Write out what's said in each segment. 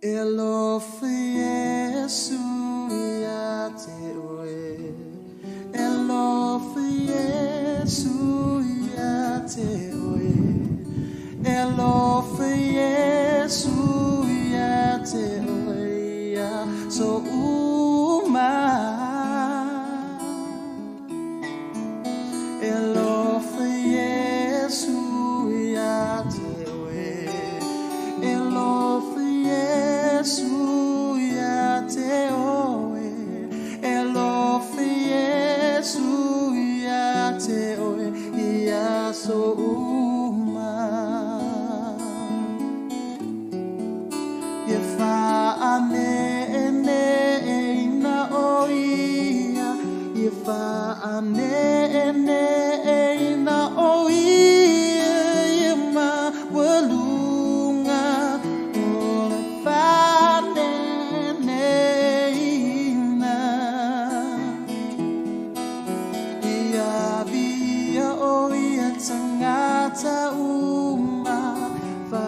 Elofe Yesu ya tewe. Elofe Yesu ya tewe. Elofe Yesu ya tewe ya so uma. Elofe Yesu ya tewe. Elofe Yesu ya tewe. Elofe Yesu ya tewe ya so uma. Yefa ane na oia. Yefa ane na oia. Yema walunga ole fane na. Ia via oia tangata uma. Fa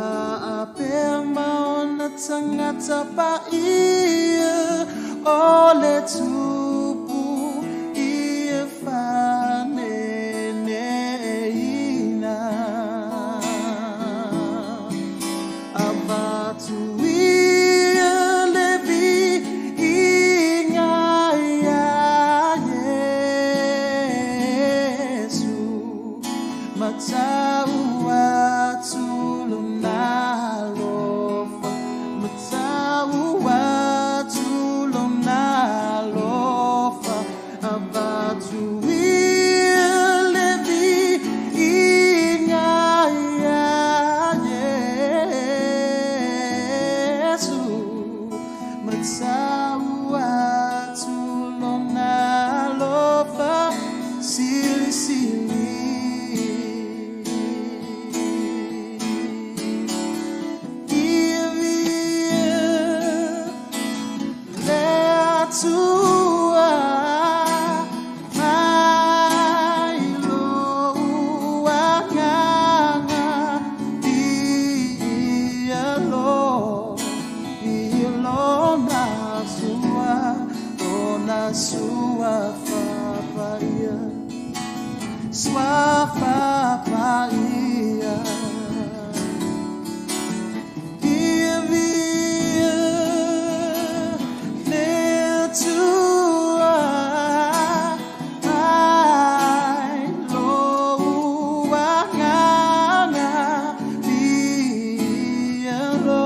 apema ona tangata pa ia ole tupu ia fane na. Abatu ia levi inga ya Yesu. Matau atu luna lofa. Matau atu luna lofa. Abatu ia levi inga ya Yesu. Matau atu luna lofa. Sili sili. Swafa paia. Divia netua. Ai loa ngana. Dia lo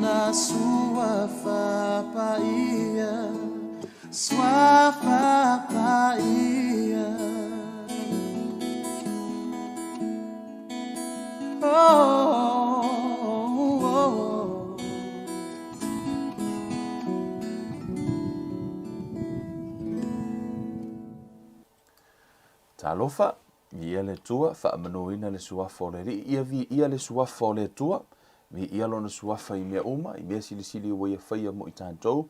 na sua fa paia. Swafa paia. Oh, oh, oh. Talofa, ia le tua, whaamanoina le suafa o le ri, ia le suafa o le tua, vi ia lona suafa I mea uma, I mea silisili o ia whaia mo I tātou,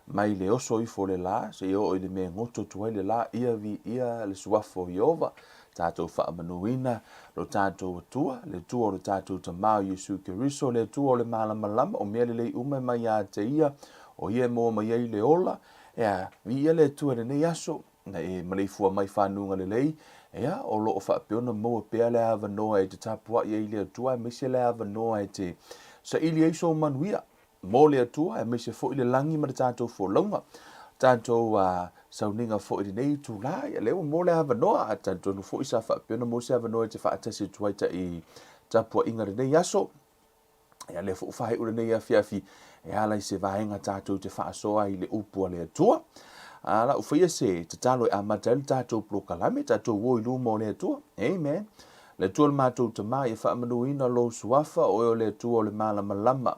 mai le oso I fo le la, se o I le mea ngoto tuai le la, ia le suafa o Iova, tātou whaamanoina, lo tātou tua, le tua o le tātou tamau Yesu Keriso, le tua o le malamalama, o mea le lei ume mai a te ia, o ia mo mai ai le ola, ea, vi ia le tua le nei aso, na e maleifua mai whanunga le lei, ea, o lo o whapeona mo pea le ava noa e te tapua I le atua, e mese le ava noa e te sa ili eiso manuia, mo le atua, e mese fo I le langi ma le tātou fo launga, tātou sauninga fo I nei tu lai, e leo mo le ava noa, a tātou no fo I sa whapeona mo se ava noa e te whaatasi tuaita I tapua inga le nei aso, ea le fo whahe ure nei a fiafi, e ala I se vahenga tātou te whaasoa I le upua le atua, ala ufia se te talo e amatal tātou prokalame, tātou woi lumo le atua, amen. Le tua le mātou te mai e whaamanuina lo suafa o eo le atua o le malamalama,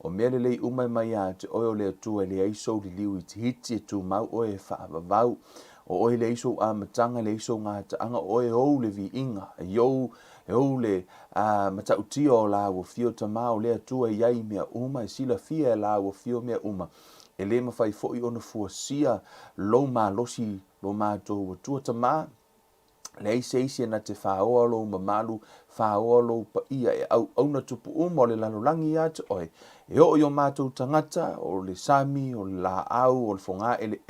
o mea le lei umai mai a te oeo le atua le aiso li liu I te hiti e tu mau o e whaavavau, o oe le iso a matanga le iso ngā taanga oe ou le vi inga e ou le matautia o la o fio tamao le atua iai mea uma e sila fia e la o fio mea uma e le mawhai foi ona fuasia lo ma losi lo ma tō tua tama lei seisi na te whaoa lo mamalu, whaoa lo pa ia e au na tupu uma o le lalolangi atu oe. E o mātou tangata, o le sami, o le la au, o le fonga ele,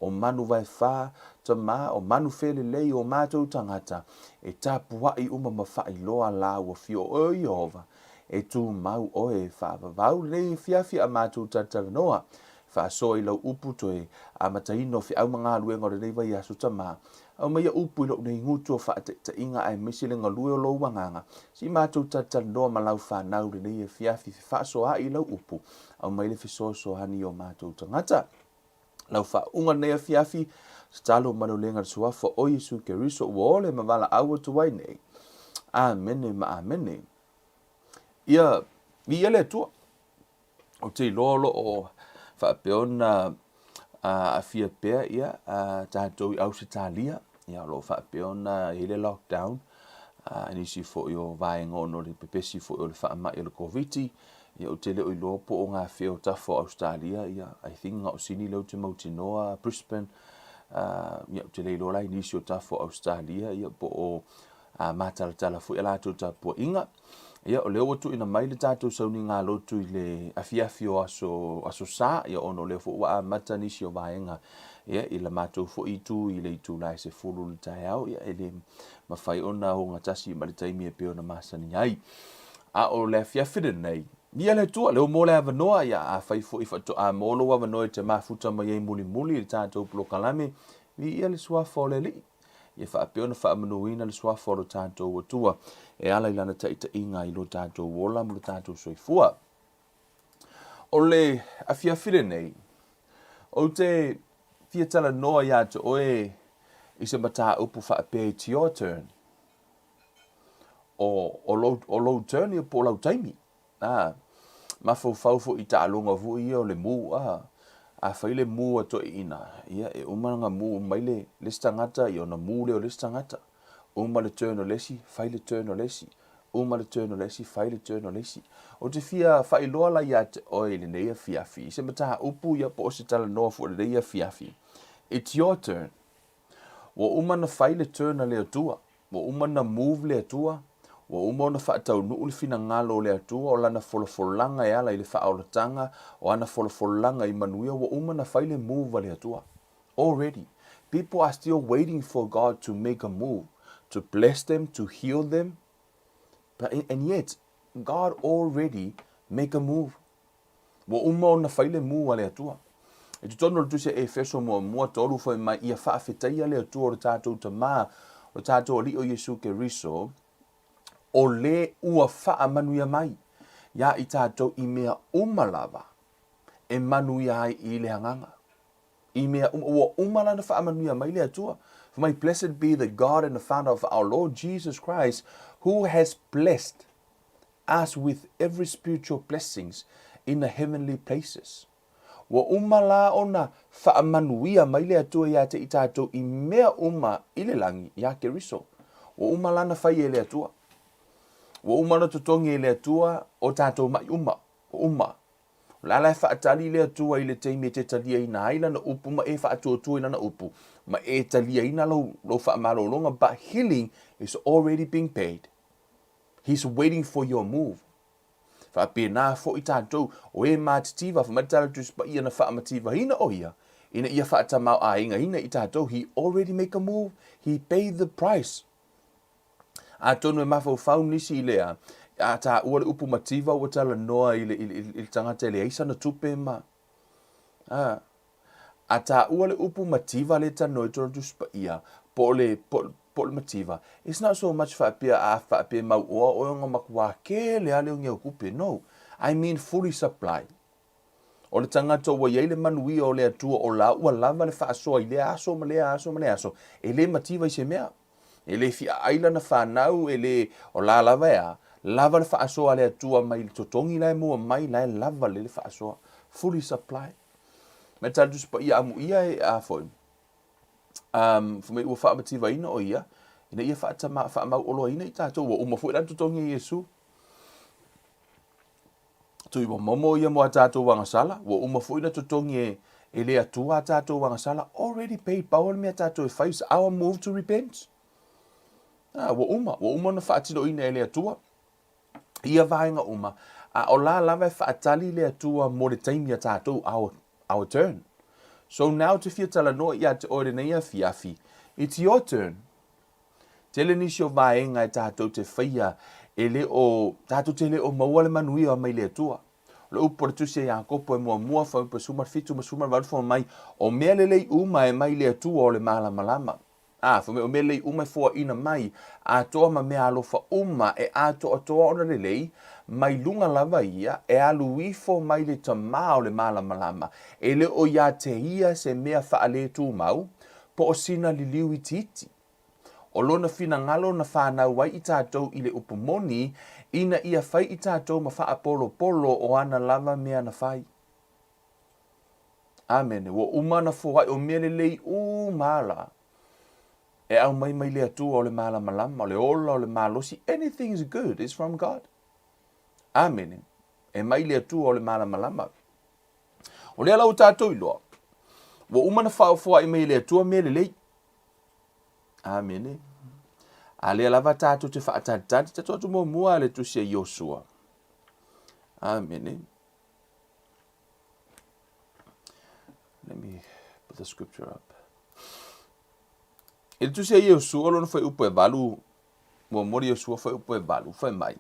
o manu vai wha, tama, o manu fele lei o mātou tangata, e tāpua i uma mawhai loa la ua fio o Iova, e tū mau oe whaavavau lei fiafi a mātou tatavanoa, whaasoa i lau upu toe, a mataino fi au mga luenga o le nei vai asu tama, au mai a upu i lo nei ngutu o whaata inga ai misi le ngalue o lo wanganga. Si mātou tata noa malau whanau le nei e fiafi whaasoa i lau upu. Au mai le fisoso hani o mātou tangata. Lau whaunga nei a fiafi, stalo manu lenga suafa o Yesu ke riso ua ole mawala aua tuwai nei. Amene ma amene. Ia, vi ele tua. O te lolo o whaapeona a fia pea ia, tātou i Ausitalia. Ia lo whaapeona hele lockdown, nisi fo i o vaenga ono le pepesi fo i o le whaama i le COVID-19, ia o te leo i lopo o ngā whio tafo Australia, ia I think ngā o sini leo te mautinoa Brisbane, ia o te leo lai nisi o tafo Australia, ia po o mātalatala fo i alatou tapua inga, ia o leo watu ina mai le tātou sauni ngā lotu i le afiafi o aso sā, ia ono leo fo ua mata nisi o vaenga, ia i la mātou fo i tū i le i tū lai se fulu le tai au, ia e le mawhai ona o ngatasi ma le taimi e peo na masani ai. A o le afiafire nei, ia le tua, leo mo le avanoa, ia a whai fo i whato a molo avanoa i te mafuta mai ei muli muli le tātou plokalame, ia le suafa o le li. Ia whaapeona whaamanuina le suafa o le tātou atua, e ala ilana taita inga i lo tātou wola mo le tātou soifua. O le afiafire nei, o te fia tala noa ia te oe i se mata upu whaapea it's your turn. O low turn ia po lau taimi. Ma fau i ta alonga vu ia o le mu. A whaile mu a to ina. Ia e umanga mu mai le stangata i ona mu leo le stangata. Uma le turn o lesi, whaile turn o lesi. Uma le turn o lesi, whaile turn o lesi. O te fia whailoa la ia te oe le neia fiafi. I se mata upu ia po o se tala noa fu le neia fiafi. It's your turn. Wa umana whaile turn a lea tua. Wa umana move lea tua. Wa umana whaatau nuu fina ngalo lea tua. O lana folafolanga e ala i le whaolatanga. O ana folafolanga i manuia. Wa umana whaile move lea tua. Already. People are still waiting for God to make a move. To bless them, to heal them. And yet, God already make a move. Wa umana whaile move lea tua. E tu tono tu se e feso mua tolu foi mai ia whaafetaia lea tua o tātou ta mā, o tātou o li o Yesu ke riso, o le ua whaamanuia mai. Ia i tātou i mea umalava, e manuia ai i le hanganga. I mea umalana whaamanuia mai lea tua. For my blessed be the God and the Father of our Lord Jesus Christ, who has blessed us with every spiritual blessings in the heavenly places. Wa umala ona whaamanuia mai lea tua ia te i tātou i mea uma i le langi ia ke riso. Wa umala na whai e lea tua. Wa umana tutongi e lea tua o tātou mai uma. Lalai whaatali lea tua i le teimi te talia ina aila na upu ma e whaatuatua ina na upu. Ma e talia ina lau whaamalolonga, but healing is already being paid. He's waiting for your move. Whapena fo i tātou o e mātitiva whamatara tu spa ia na whaamativa hina o ia. Ina ia whaatamau a inga hina i tātou. He already make a move. He paid the price. A tonu e mawhau whau nisi i lea. A tā ua le upu mativa ua tala noa i le tangata le eisa na tupe ma. A tā ua le upu mativa le tano i tonu tu spa ia. Po le mativa. It's not so much whaapea mau oa o ngā makua ke le ale o ngea kupe. No. I mean fully supply. O le tangata ua iei le manui o le atua o la ua lava le whaasoa i le aso ma le aso ma le aso. E le mativa i se mea. E le fia aila na whanau e le o la lava ea. Lava le whaasoa le atua mai le totongi lai mua mai lai lava le whaasoa. Fully supply. Me tala tuspa ia amu ia e a foi. Fumei ua whaamativa ina o ia. Ina ia whaamau olo ina i tātou. Ua umafu ilan totongi i Yesu. Tui wa momo ia mua tātou wangasala. Ua umafu ina totongi e le atua tātou wangasala. Already paid. Paul mea tātou e whais. Our move to repent. Wa uma na whaatino ina e le atua. Ia vaenga uma. O la lava e whaatali le atua mo le taimi a tātou our turn. So now te fia tala noa ia te ore nei a fiafi. It's your turn. Tele nisi o vaenga e tātou te whaia tātou te le o maua le manuia o mai le atua. Le upo le tusia ia kopo e mua whau pa sumar fitu ma sumar warufo mai o mea lei uma e mai le atua o le malama. O mea lei uma e fua ina mai a toa ma mea alofa uma e a toa ona lei mai lunga lava ia e aluifo mai le tama o le malama e le o ia te ia se mea wha ale tu mau po o sina li liu i titi. O lona fina ngalo na whanau wai i tātou i le upumoni ina ia whai i tātou ma wha polo o ana lava mea na whai. Amen. Wo umana fo o mea lei umala. E au mai le atua o le malama, o le ola, o le malosi. Anything is good, it's from God. Amen. E mai le atua o le malama. O le alau tātou iloa. Wo umana whaofua i mai le atua mea le lei. Amen. A le alava tātou te whaatatati, te tōtu mua le tusia Yosua. Amen. Let me put the scripture up. E tu se Yosua lona foi upo e valu, mo mori Yosua foi upo e valu, foi mai.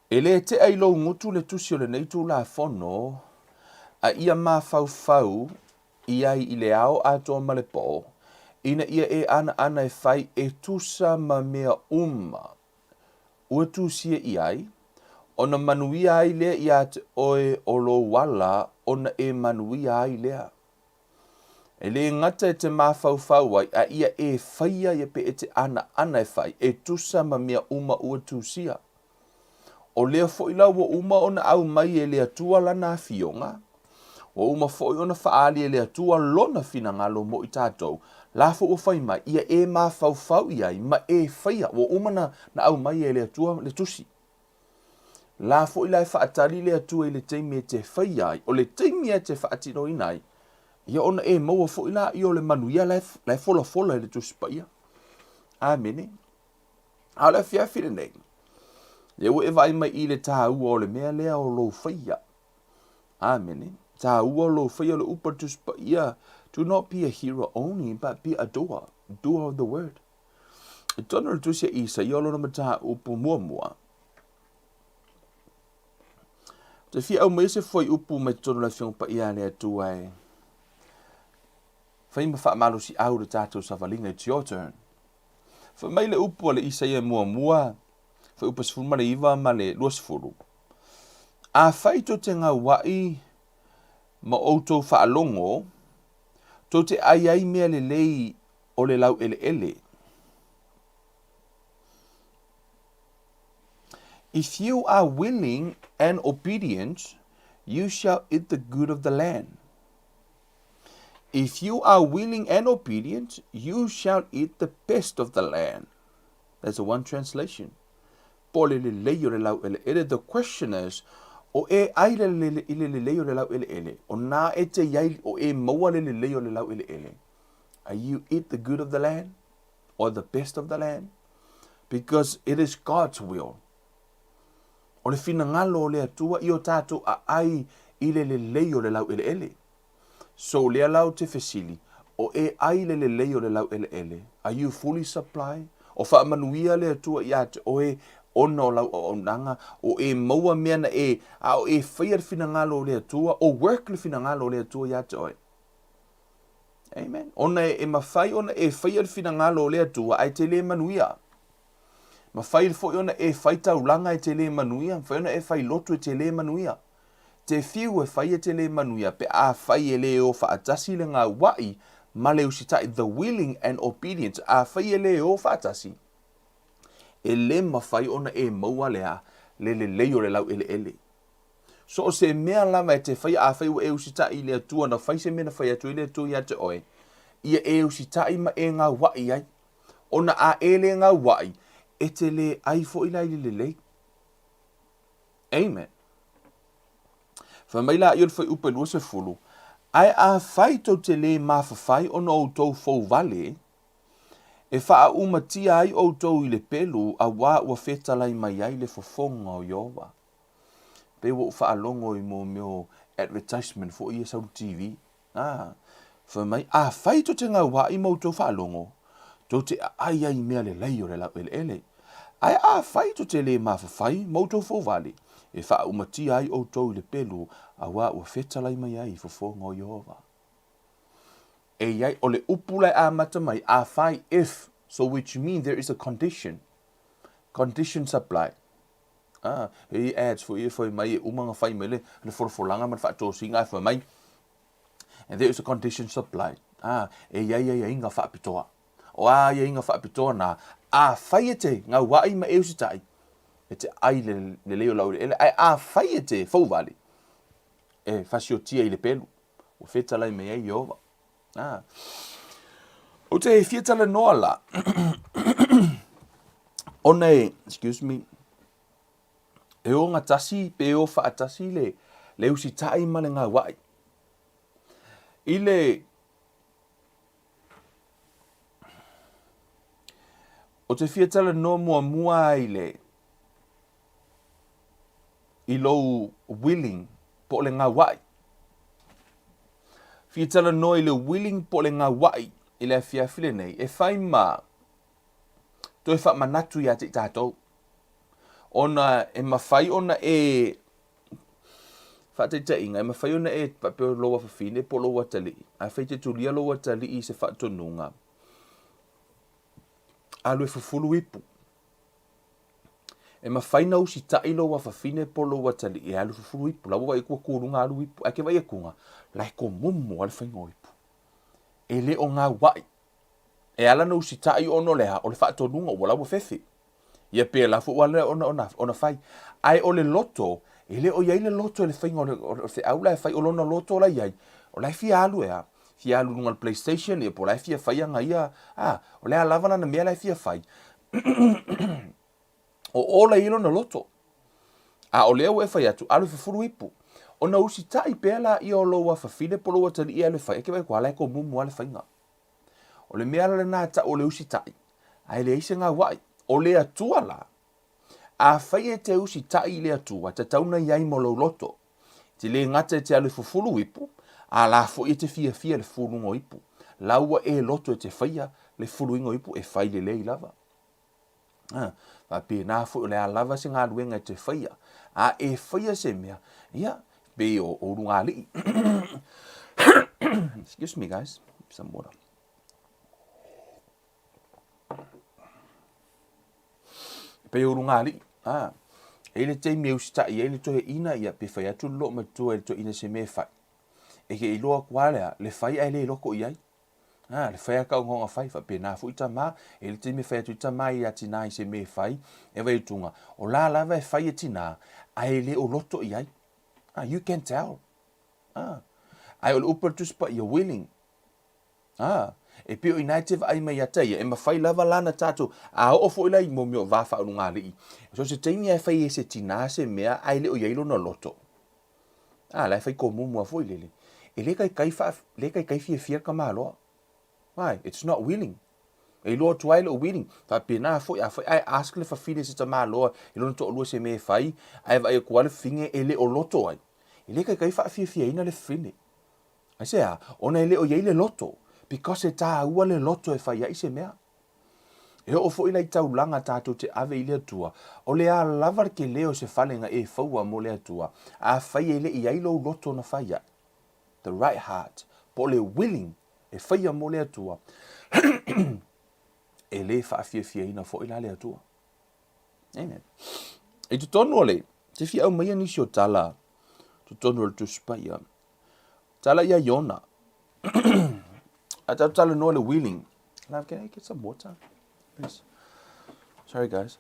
E le te ai lo ngutu le tusi o le nei tu la fono, a ia ma fau i ai i le ao ato ma le po, ina ia e ana e fai e tusa ma mea ua tusia i ai, ona manuia ai lea i ate oe o lo wala, ona e manuia ai lea. E le ngata e te mawhau ai, a ia e whaia ia pe e te ana e whai, e tusa ma mea ua tusia. O lea foila wa ona au mai e lea tua lana fionga, wa foi ona whaali e lea tua lona fina ngalo mo i tātou, la fo o whai mai, ia e mawhau ai, ma e whaia, wa na au mai e lea tua le tusi. La foila e whaatari lea tua i le teimi e te whaia ai, o le teimi e te whaatino inai, ia ona e maua fo'i la i o le manuia lai fola e le tusipaia. Amene. A le fiafi le nei. Le ue e vai mai i le tāua o le mea lea o lo whaia. Amene. Tāua o lo whaia le upa tusipaia. Do not be a hero only, but be a doer. Doer of the word. E tonu le tusia isa i olo na mata upu mua. Te fia au meise foi upu me tonu la fiong pa ia le atua e. Whai ma wha malo si au le tātou sa walinga, it's your turn. Wha mai le upu le isa ia mua, wha upa sifuru ma le iwa ma le lua sifuru. A whai to te ngā wai ma outou wha alongo, to te ai mea le lei o le lau ele. If you are willing and obedient, you shall eat the good of the land. If you are willing and obedient, you shall eat the best of the land. That's a one translation. The question is, o e ai le lau ele. O na e te iai o e maua le lau ele. Are you eat the good of the land or the best of the land? Because it is God's will. O le fina ngalo o le atua i o tātou a ai i le lau ele. So lea lau te fesili, o e ai le o le lau ele. Are you fully supplied? O wha manuia le atua i ate o e ona o lau o onanga, o e maua mea na e, a o e whaia fina ngalo le atua, o work le fina ngalo le atua i ate oe. Amen. Ona e mawhai ona e whaia fina ngalo le atua ai te le manuia. Mawhai fo ona e whaitau langa e te le manuia, whai ona e whai lotu e te le manuia. Te fiu e whai e te le manuia, pe a whai e le o whaatasi le ngā wai, ma le usitai, the willing and obedience, a whai e le o whaatasi. E le mawhai ona e maua lea, le o le lau ele. So o se mea lama e te whai a whai o e usitai le atua, na whai se mena whai atu i le atua i ate oe, ia e usitai ma e ngā wai ai, ona a e le ngā wai, e te le ai fo i lai le. Amen. Whamaila i whai upa lua se fulu, ai a whai tau te le mawhawhai o no tau fau vale, E wha umatia ai o tau i le pelu a wā ua whetalai mai ai le fofonga o Iova. Pe wo wha alongo i mo meo advertisement fo i sau TV. Wha mai a whai to te ngā wā i mo tau wha alongo. Tau te ai ai mea le lei o le lau ele ele. Ai a whai to te le ma whai mo tau fo vale. E wha umatia ai o tau i le pelu a wā ua whetalai mai ai fofonga o Iova. E iai o le upulai a mata mai a whai if, so which means there is a condition supply. He adds for you for mai umanga whai mele le forfolanga man whaato singa for mai, and there is a condition supply. E iai inga whaapitoa. O ia inga whaapitoa na a whai te ngā wai ma eusitai. E te ai le leo lau ele ai a whai te fauwali. E whasio tia i le pelu. O whetalai me ai Iova. O te fiatala noa la. O nei, excuse me, e o ngā tasi, pe o whaatasi le usi tai male ngā wai. I o te fiatala noa mua i lou willing po le ngā wai. Fiatala no i le willing po le ngā wai i le fiafile nei. E whai ma to e wha manatu i ate i tātou. Ona e mawhai ona e whateita inga. E mawhai ona e papeo loa whawhine po loa tali. A whai te tulia loa tali i se whaatonunga. Alu e whawhulu ipu. E mawhai na usi tai loa whawhine po loa tali. E alu whawhulu ipu. Lawa e kua kūrunga alu ipu. Ake vai e kunga. Lai ko mumu ale whaingo ipu. E le o ngā wai. E ala no usi tai ono leha o le whaatonunga o lawa whewhi. Ia pe la fu wale ona fai. Ai o le loto. E le o iai le loto e le whaingo o se aula e fai o lona loto la iai. O lai fia alu ea. Fia alu nunga PlayStation e po lai fia fai anga ia. O le alavana na mea lai fia fai. O ola ilo na loto. O leo e fai atu. Alu fufuru ipu. O na usi tai pela i o loa whawhine po loa tali i ale whai. Eke wai kua lai ko mumu ale whainga. O le mea le nā ta o le usi tai. Ai le eise ngā wai. O le atua la. A whai e te usi tai i le atua. Ta tauna iai mo lo loto. Te le ngata e te alu fufuru ipu. A la fo e te fia le furungo ipu. Laua e loto e te whaia le furuingo ipu e whai le lei lava. Va pe nā fo le a lava se ngā ruenga e te whaia. A e whaia se mea. Ia. Be o runga li. Excuse me guys. Some water. Pe o runga li. E le te me usta i e le tohe ina ia pe whai atu lo ma tua le to ina se me whai. E ke i loa kua lea le whai ai le loko i ai. Le whai a kau ngonga whai wha pe nā fu ita mā. E le te me whai atu ita mā i ati nā i se me whai. E wai tunga. O la lava e whai ati nā. Ai le o loto i ai. You can tell. Ai o le upa tuspa you're willing. E pio inaitive ai mai atai. E mawhai lava lana tātou. A o fo ilai mo mio wafa o ngā rii. So se teimi ai whai e se tina se mea ai le o yailo na loto. Lai whai ko mumu a fo ilele. E le kai fia ka māloa. Why? It's not willing. E loa tuai le o willing. Fa pena fo ai ask le whawhine se ta māloa. E lona to o lua se me whai. Ai vai e kuale finge e le o loto ai. E le kai fia ina le whine. Ai se ona e le o yei le loto. Because e tā ua le loto e whai ai se mea. E o fo ilai tau langa tātou te ave i le atua. O le a lavar ke leo se whalenga e whaua mo le atua. A whai e le i ailo loto na whai ai. The right heart. Po le willing e whaia mo le atua. E le whaafia ina fo ila le atua. Amen. E tu tonu ole. Te fia au maia nisi o tala. Tu tonu ole tu spaia. Tala ia Iona. Ata tala no le willing. Now, can I get some water? Please. Sorry, guys.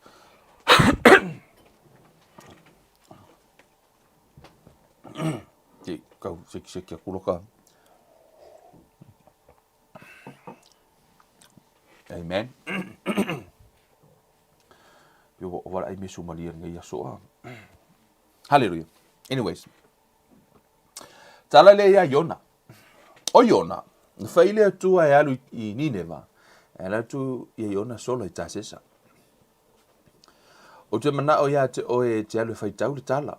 Kau sik kuloka. Amen. Yo what I miss Somalia ngai so. Hallelujah. Anyways. Tala le ia Iona. O Iona. Whaile atua e alu I Nineva. Ala tu ia iona solo i tasesa. O te mana o ia te oe te alu fai tau le tala.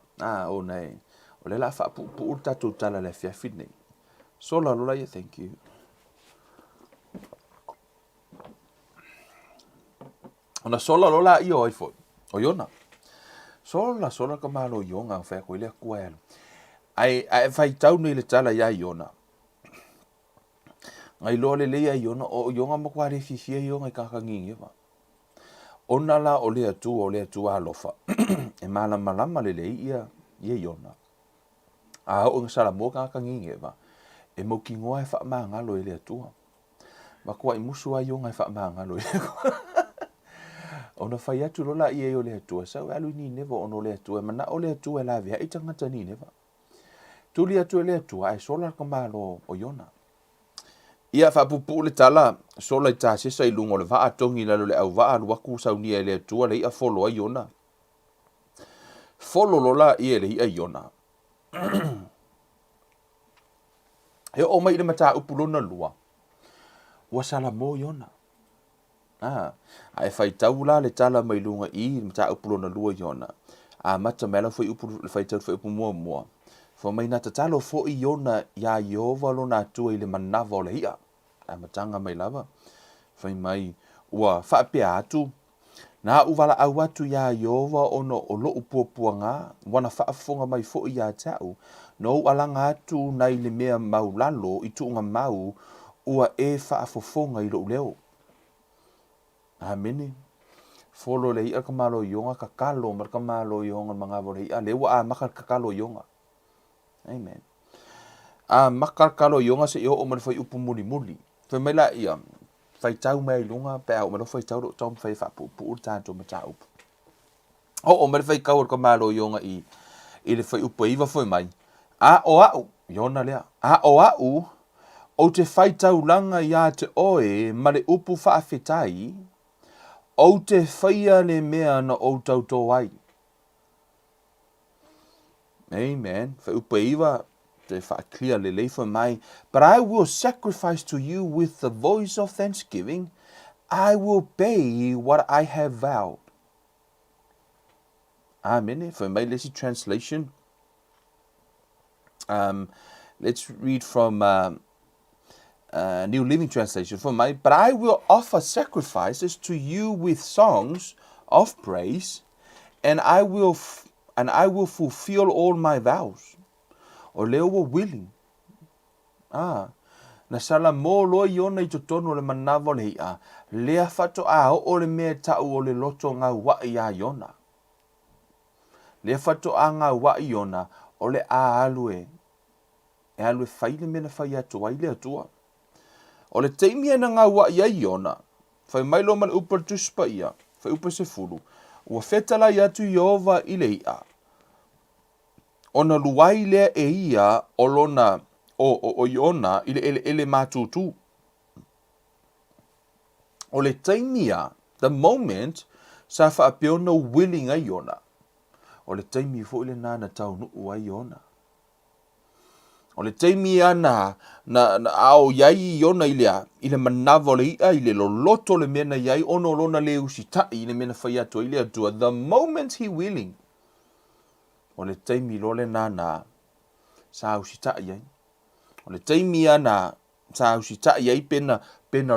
O nei. O le la fa pu tatu tala le fia fitnei. Sola lola ia, thank you. Ona sola lola ia oi foi. O iona. Sola ka malo ionga fa ko ile ku elu. Ai fai tau nei le tala ia iona. Ngai lo le ia iona o ionga mo kwa re fifia ionga ka ka ngingi va. Ona la o le atu alofa. E malama le ia iona. O ngasala mo ka ka ngingi va. E mo ki ngoa e wha maa ngalo e le atua. Ma kua i musu a ionga e wha maa ngalo e le atua. Ona whai atu rola i e o le atua. Sau alu ni nevo ono le atua. Mana o le atua e la vea i tangata ni neva. Tuli atu e le atua. E sola ka malo o iona. Ia wha pupu le tala. Sola i ta sesa i lungo le vaa tongi lalo le au vaa luaku sau ni e le atua. Le ia folo a iona. Folo rola i e le ia iona. He o mai le mata upulona lua. Ua sala mo iona. Ai fai tau la le tala mai lunga i mata upulona lua iona. Mata mela foi upu fai tau foi upu mua. Fo mai nata talo fo iona ya Yehova lo na tua i le manava o le ia. Matanga mai lava. Fai mai ua whaapea atu. Na uwala au atu ya Yehova ono o lo upua ngā. Wana whaafonga mai fo i a tau. No alanga atu nai le mea mau lalo i tuunga mau ua e whaafofonga i lo leo. Amene. Folo le ia ka malo ionga ka kalo mar ka malo ionga mga vore ia lewa a makal ka kalo ionga. Amen. Makal kalo ionga se io o man fai upu muli. Fai mai la ia. Fai tau mai lunga pe au man fai tau tom fai fa pu tanto ma tau. O man fai kau ka malo ionga i le fai upu iwa fai mai. O au iona lea. O te fai tau langa ia te oe ma le upu whaafetai. O te whaia le mea na o tau tō ai. Amen. Wha upa iwa, te wha clear le leifa mai. But I will sacrifice to you with the voice of thanksgiving. I will pay what I have vowed. Amen. For my lessy translation. Let's read from New Living Translation for my. But I will offer sacrifices to you with songs of praise, and I will fulfill all my vows. O leo wa willing. Na sala mo lo iona I totono le manava le ia. Lea fato o le mea tau o le loto ngā wa ia iona. Lea fato ngā wa iona o le alue. E alue whaile mena whai atu ai le atua. O le teimia na ngā wa ia iona. Whai mailo man upa tuspa ia. Whai upa se furu. Ua whetala I atu Yehova I le ia. Ona luai lea e ia o lona o iona I le ele mātutu. O le taimia, the moment, sa whaapeona willing a iona. O le taimia fo ile nā na tau nuu a iona. O le taimia na ao iai iona I le manava le ia, I le loloto le mena iai, ono lona le usitai I le mena whai atua, I le atua. The moment he willing. O le taimi lole nā sa usitai iai. O le taimia na sa usitai iai pena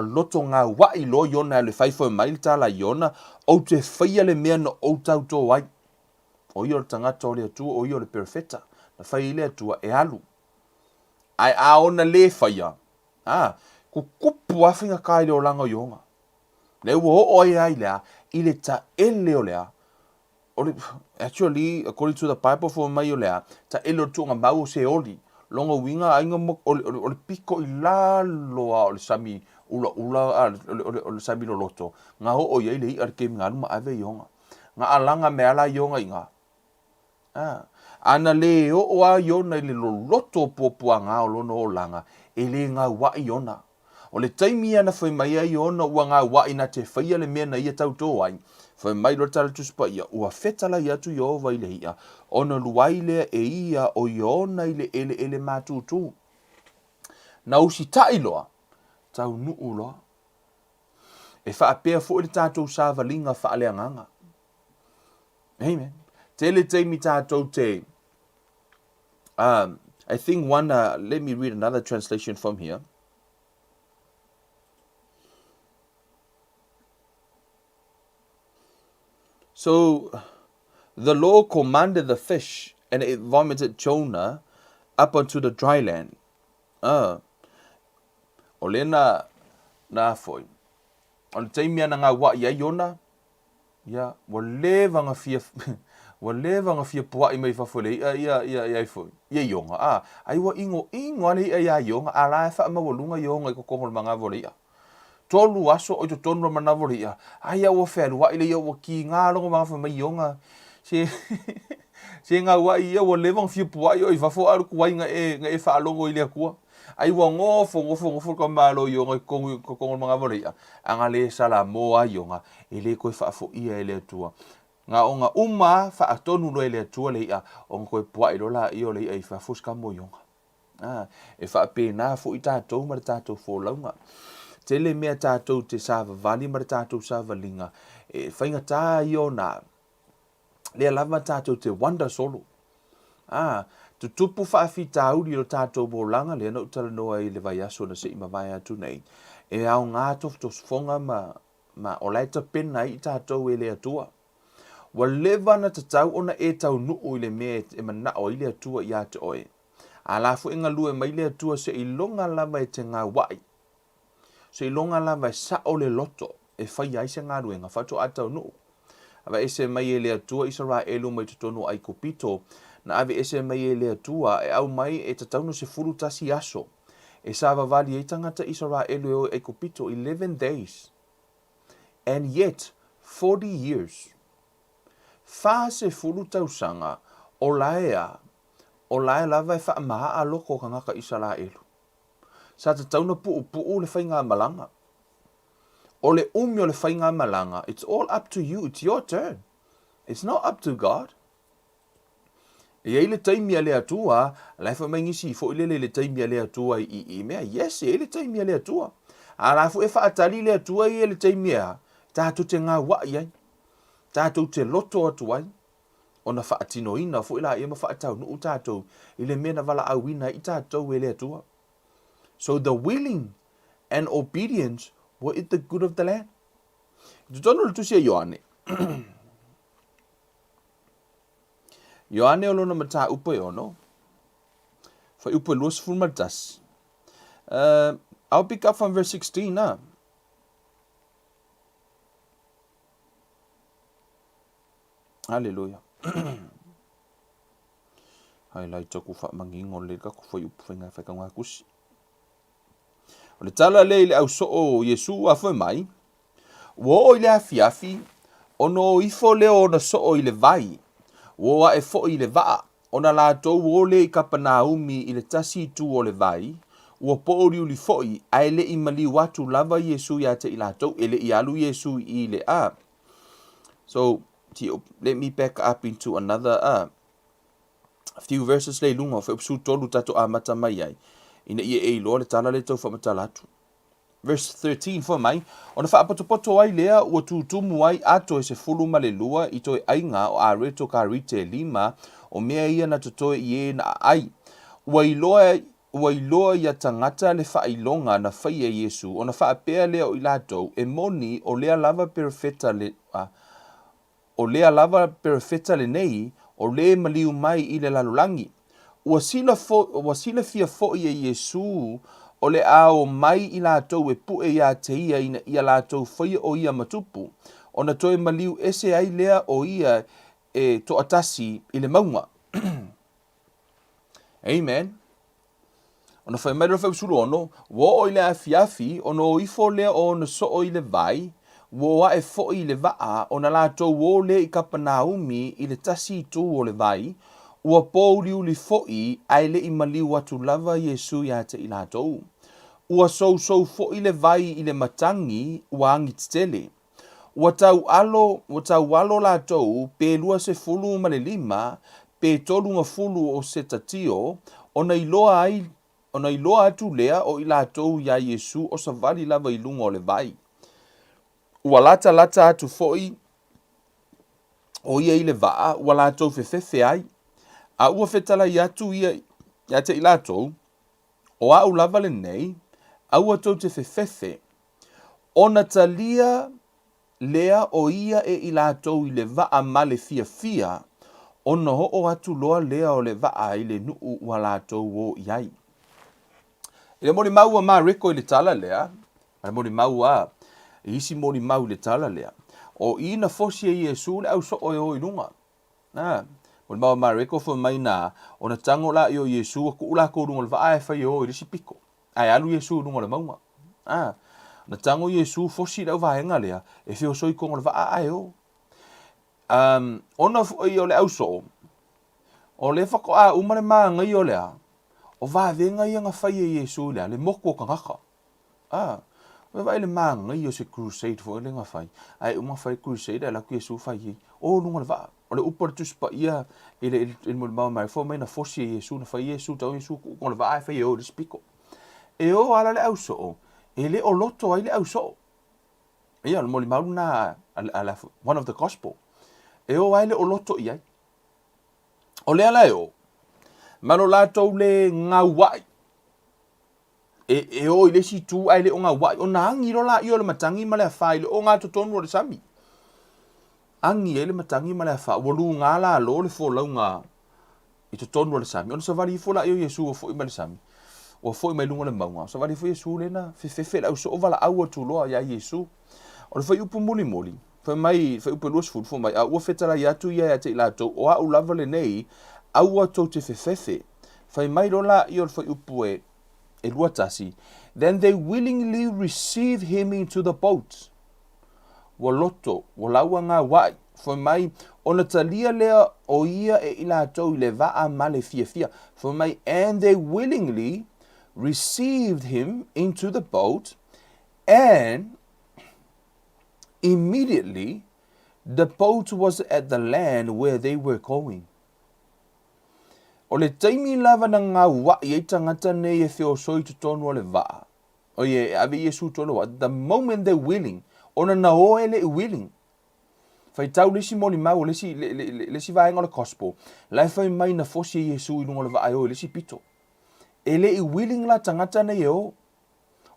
loto ngā wai lo iona le whaifo mail tala iona, o te whaia le mea no o tau tō wai. O io le tangata o le atua, o io le perfeta. Na whai le atua e alu. Ai aona le whaia. Ko kupu awhinga kai leo langa ionga. Le ua o ai ai lea, I le ta ele o lea. Actually, according to the Bible for mai o lea, ta ele o tunga mau se oli. Longa winga ainga mo o le piko I laloa o le sami ula o le sami lo loto. Nga ho o iei le I arke minga numa ave ionga. Nga alanga me ala ionga inga. Ana le o a iona I le lo loto popua nga o lono o langa. E le nga wa iona. O le taimi ana whai mai a iona ua ngā wa ina te whaia le mea na ia tau tō ai. Whai mai lo tala tuspa ia. Ua whetala I atu Yehova I le ia. Ona luai lea e ia o iona I le ele mātutu. Na usi tai loa. Tau nuu loa. e whaapea fo i le tātou sāwalinga whaaleanganga. Amen. Te le teimi tātou te, I think one, let me read another translation from here. So, the Lord commanded the fish, and it vomited Jonah up onto the dry land. O le na foi. O le teimi ana ngā wa ia Iona, ia, wa le vanga fia, wa le vanga fia pua I mai whafole, ia foi. Ia Ionga, ai wa ingo ale ia Ionga, ala e wha mawalunga Ionga I kokongo mga vole ia. Tolu aso o to tonu manavori ia. Ai au feru wa ile ia ki ngā longo mga wha mai Ionga. Se ngā wa ia wa le vanga fia pua ia I whafo aru kuwai nga e wha alongo ile akua. Ai wa ngofo ka malo Ionga I kokongo mga vole ia. Anga le sala moa Ionga. Ele koe whaafo ia ele atua. Ngā o ngā uma whaatonu lo ele atua le ia. O ngā koe pua ilo la io le ia I whaafos ka mo Ionga. E whaape nā fo I tātou mara tātou fo launga. Te le mea tātou te sāwa vali mara tātou sāwa linga. E whainga tā Iona. Lea lava tātou te wanda solo. Tu tupu whaafi tāuri o tātou bōlanga. Lea nau tala noa I le vai aso na se ima vai atu nei. E au ngā tof tos fonga ma o laita pena I tātou e le atua. Wa lewa na tatau ona e tau nuu I le mea e mana o I le atua I ate oe. A lafu inga lue mai le atua se I longa lava e te ngā wai. Se longa lava e sa o le loto e whai ai se ngā ruenga whato atau nuu. Awa ese mai e le atua Israelu mai tutonu ai kupito. Na ave ese mai e le atua e au mai e tataunu se furu tasi aso. E sawa vali e tangata Israelu e kupito 11 days. And yet 40 years. Wha se furu tausanga o laea lava e wha maha a loko ka ngaka Israelu. Sa te tauna pu'u le whainga malanga. O le o le whainga malanga. It's all up to you. It's your turn. It's not up to God. E le taimi le atua, lai wha mai ngisi fo ile le taimi le atua I mea. Yes, e le taimi le atua. A la fo e wha atali le atua I le taimi a. Tātou te ngā wai ai. Tātou te loto atu ai. Ona wha atino ina fo ila ima wha atau nuu tātou. Ile mena wala awina I tātou e le atua. So the willing and obedience were it the good of the land. Tutono le tusia Ioane. Ioane o lona mata upo e ono. Fa upo luas fulmatas. I'll pick up from verse 16 na. Hallelujah. Highlight ku fa mangingo le ka ku fa upo fa nga fa ka kusi. O le tala le au so o Yesu a foi mai. Wo ile afiafi ono ifo le ona so o ile vai. Wo a e fo ile va. Ona la to wo le Kapanaumi ile tasi tu o le vai. Wo po ri uli fo I ai le I mali watu lava Yesu ya te ila to ele I alu Yesu I le a. So let me back up into another a few verses le lunga fe su tolu tato a mata mai ai. Ina ia e loa le tala le tau whamatalatu. Verse 13 for mai. Ona whaapotopoto ai lea ua tutumu ai ato e se fulu ma le lua I toi ainga o a reto ka rite lima o mea ia na totoe I e na ai. Ua iloa ia tangata le whailonga na whaia Yesu. Ona whaapea lea o ilatou e moni o lea lava perfeta le nei o le maliu mai I le lalulangi. Ua sila fia fo I Yesu o le ao mai I lātou e pu e ia te ia lātou whaia o ia matupu. O na toi maliu ese ai lea o ia e to atasi I le maunga. Amen. O na whai maira whai suru ono, wo o I le afiafi, o no ifo lea o na so o I le vai, wo a e fo I le vaa, o na lātou wo le I Kapanaumi I le tasi tu o le vai, ua pōuri uli fo'i ai le I maliu atu lava Yesu ia te I lātou. Ua sou fo'i le vai I le matangi ua angi tele. Ua tau alo lātou pe lua se fulu ma le lima, pe tolu ngā fulu o se tatio, ona iloa atu lea o I lātou ia Yesu o sa vali lava I lunga o le vai. ua lata atu fo'i o ia i le va'a ua latou fefefe ai a ua fetalai atu ia te i latou o a'u lava lenei aua tou te fefefe ona talia lea o ia e i latou i le va'a ma le fiafia ona ho'o atu loa lea o le va'a i le nu'u ua latou o i ai. I le moni mau a mareko i le tala lea, le moni mau a isi moni mau i le tala lea. O ina fosi e Iesu le au so o e o inunga. Moni mau a mareko fo mai na ona tango la i o Iesu ku ula ko runga le va'a e fai o i le sipiko. Ai alu Iesu runga le maunga. Na tango Iesu fosi le au vahenga lea e feo soi kongo le va'a ai o. Ona fu i o le au so o le fako a umane maa ngai o lea o va venga ia nga fai e Iesu lea le moko ka ngaka. Vai le maa ngai o se crusade fo le nga fai. Ai uma fai crusade la ku Iesu fai i. O lunga le va. O le upar tuspa ia ele mo mau mai fo mai na fosi e Iesu na fai Iesu tau Iesu ko le va fai o le spiko. E o ala le au so e le o loto ai le au so. Ia le mo le mau na ala one of the gospel. E o ai le o loto ia. O le ala e o. Mano latou le ngau wai. E o ile si tu ai le o ngau wai. O na angi rola i o le matangi ma le awhai le o ngā totonu o le sami. Angi e le matangi ma le awhai. Walu ngā la lo le fo lau ngā i totonu o le sami. O na savari i fo la i o Iesu o fo i ma le sami. O fo i mai lunga le maunga. O savari i fo Iesu le na fefe la uso o vala au atu loa ia Iesu. O le fai upu muli muli. Fai mai, fai upu luas food fo mai. A ua fetala i atu ia te ilato o a u lava le nei. Aua tau te fefefe, fai mai rola i o fai upu e lua tasi, then they willingly receive him into the boat. Wa loto, wa laua ngā wai, fai mai ona talia lea o ia e ila tau i le va'a ma le fia, fai mai, and they willingly received him into the boat, and immediately the boat was at the land where they were going. O le taimi lava na ngā wai e tangata nei e whio soi tu tonu o le va'a. O ye ave Iesu tonu wa. The moment they're willing, ona na o e le willing. Fai tau lesi moni mau, lesi vaenga le gospel. Lai fai mai na fosi e Iesu i lunga le va'a o lesi pito. E le willing la tangata nei e o.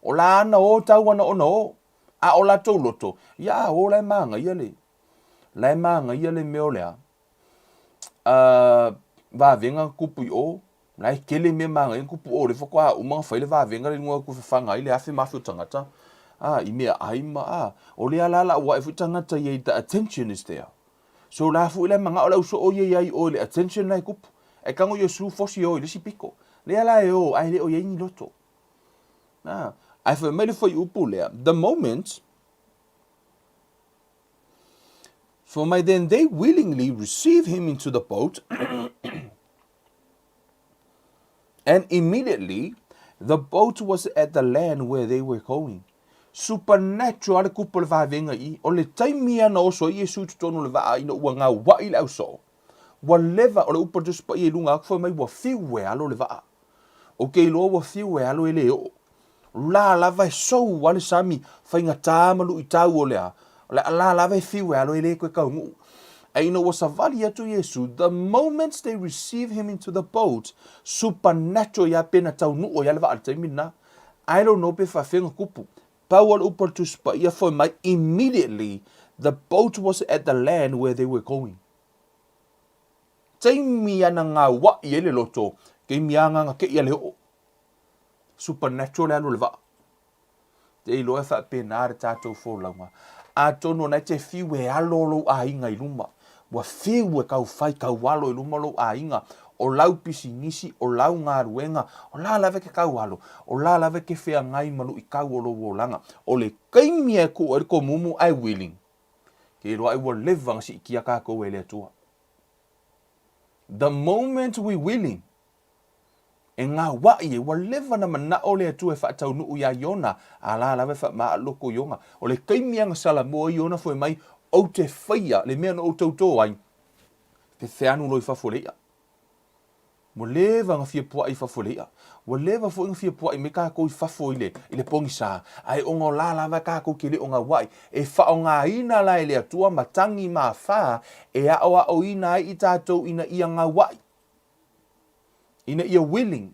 O la ana o tau ana ona o. A o la tau loto. Ya o lai maanga ia le. Lai maanga ia le meo lea. Va venga kupu o lai kele me manga en kupu o le fokwa o manga faile va venga le ngua ku fanga ile afi mafu tangata I me aima o le ala wa fu tangata ye the attention is there so la fu ile manga o la so o ye ai o le attention lai kupu e kango yo su fosi o le sipiko le ala e o ai le o ye ni loto I for made for you pule the moment for my then they willingly receive him into the boat and immediately the boat was at the land where they were going. Supernatural ale kupol va venga I o le taimi ana o so Iesu tonu le va ina ua ngā wai le au so. Wa leva o le upa just pa I lunga akfa mai wa fiwe alo le va. O kei lo wa fiwe alo ele o. La lava so wale sami fa inga tamalu I tau o lea. La lava fiwe alo ele koe kaungu. Aina wa savali atu Iesu, the moment they receive him into the boat, supernatural ya pena tau nu o ya leva al taimina. I don't know pe fa fenga kupu. Pawal upar tu spa ia foi mai immediately the boat was at the land where they were going. Taimi ana ngā wa I ele loto, ke mianga nga ke ia leo. Supernatural ya leva. Te ilo e fa pena re tātou fō launga. A tono na te fiwe alolo a inga I luma. Wa fiwe kau fai kau walo I luma lo a inga. O lau pisi nisi, o lau ngā ruenga, o la lave ke kau walo, o la lave ke whea ngai manu I kau o lo langa. O le kaimi e ko ko mumu ai willing. Ke roa I wa levang si kia kako e le atua. The moment we willing, e ngā wai e wa leva na mana o le atua e whaatau nuu ia iona, a la lave wha maa loko ionga. O le kaimi anga salamoa iona fwe mai, o te whaia, le mea no o tautoa ai, te wheanu loi whafolea. mo leva ngafia puai fafolea o leva fo ngafia puai me ka ko fafo ile pongi sa ai ongo la lava ka ko kile onga wai e fa onga ina la ile atua matangi ma fa e a o ina i tatou ina ia nga wai ina ia willing